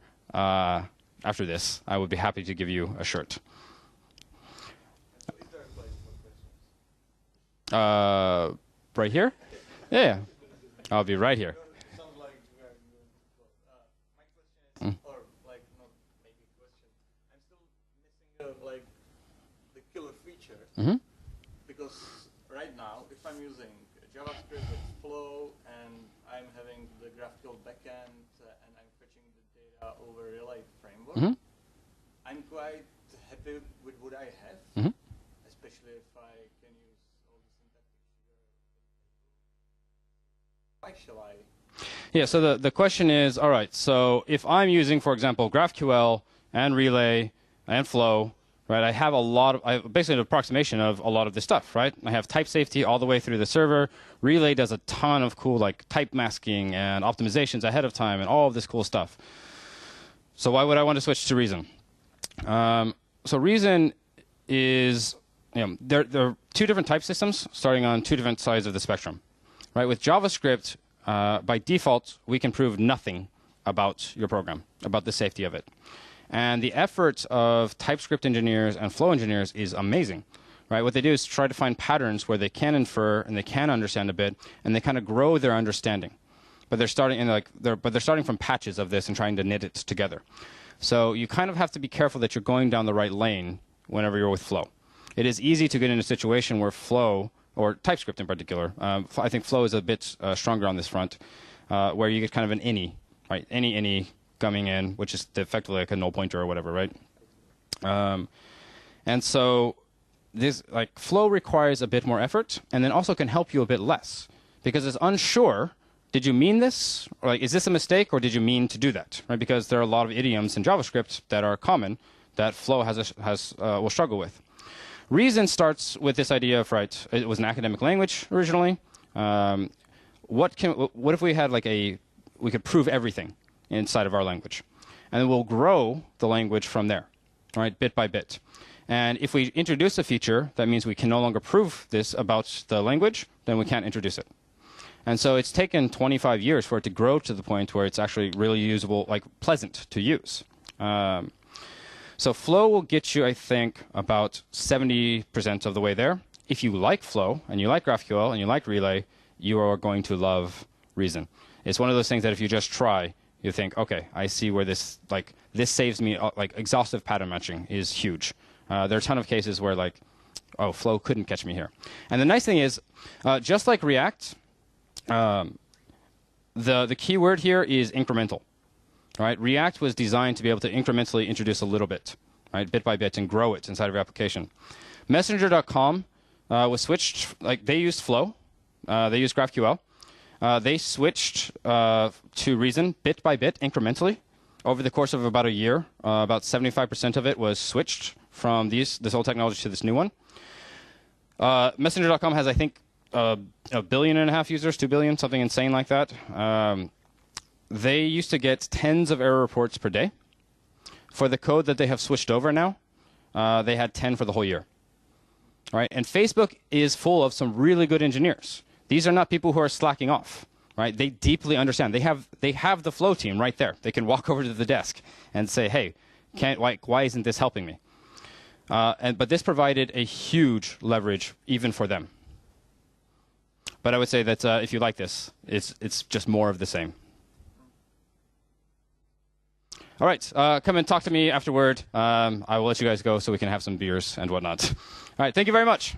this, I would be happy to give you a shirt. Right here? Yeah. I'll be right here. Sounds like my question is, or like not maybe a question. I'm still missing like the killer feature because right now, if I'm using JavaScript with Flow and I'm having the GraphQL backend and I'm fetching the data over Relay framework, I'm quite happy with what I have, especially if I can use all the syntactic here. Why shall I? Yeah, so the question is, all right, so if I'm using, for example, GraphQL and Relay and Flow, right, I have basically an approximation of a lot of this stuff, right? I have type safety all the way through the server. Relay does a ton of cool like type masking and optimizations ahead of time and all of this cool stuff. So why would I want to switch to Reason? So Reason is, there are two different type systems starting on two different sides of the spectrum, right? With JavaScript, by default, we can prove nothing about your program, about the safety of it. And the effort of TypeScript engineers and Flow engineers is amazing, right? What they do is try to find patterns where they can infer and they can understand a bit, and they kind of grow their understanding. But they're starting they're starting from patches of this and trying to knit it together. So you kind of have to be careful that you're going down the right lane whenever you're with Flow. It is easy to get in a situation where Flow, or TypeScript in particular, I think Flow is a bit stronger on this front, where you get kind of an any, right? Any coming in, which is effectively like a null pointer or whatever, right? And so this Flow requires a bit more effort, and then also can help you a bit less because it's unsure. Did you mean this? Or is this a mistake, or did you mean to do that? Right? Because there are a lot of idioms in JavaScript that are common that Flow will struggle with. Reason starts with this idea of, right, it was an academic language originally. What if we had we could prove everything inside of our language, and then we'll grow the language from there, right, bit by bit. And if we introduce a feature that means we can no longer prove this about the language, then we can't introduce it. And so it's taken 25 years for it to grow to the point where it's actually really usable, pleasant to use. So Flow will get you, I think, about 70% of the way there. If you like Flow, and you like GraphQL, and you like Relay, you are going to love Reason. It's one of those things that if you just try, you think, okay, I see where this saves me, exhaustive pattern matching is huge. There are a ton of cases where, Flow couldn't catch me here. And the nice thing is, just like React, the key word here is incremental. Right? React was designed to be able to incrementally introduce a little bit, right, bit by bit, and grow it inside of your application. Messenger.com was switched. They used Flow They use GraphQL. They switched to Reason bit by bit, incrementally, over the course of about a year. About 75% of it was switched from this old technology to this new one. Messenger.com has, I think, 1.5 billion users, 2 billion, something insane like that. They used to get tens of error reports per day. For the code that they have switched over now, they had 10 for the whole year. All right? And Facebook is full of some really good engineers. These are not people who are slacking off. Right? They deeply understand. They have the flow team right there. They can walk over to the desk and say, hey, why isn't this helping me? But this provided a huge leverage even for them. But I would say that if you like this, it's just more of the same. All right, come and talk to me afterward. I will let you guys go so we can have some beers and whatnot. All right, thank you very much.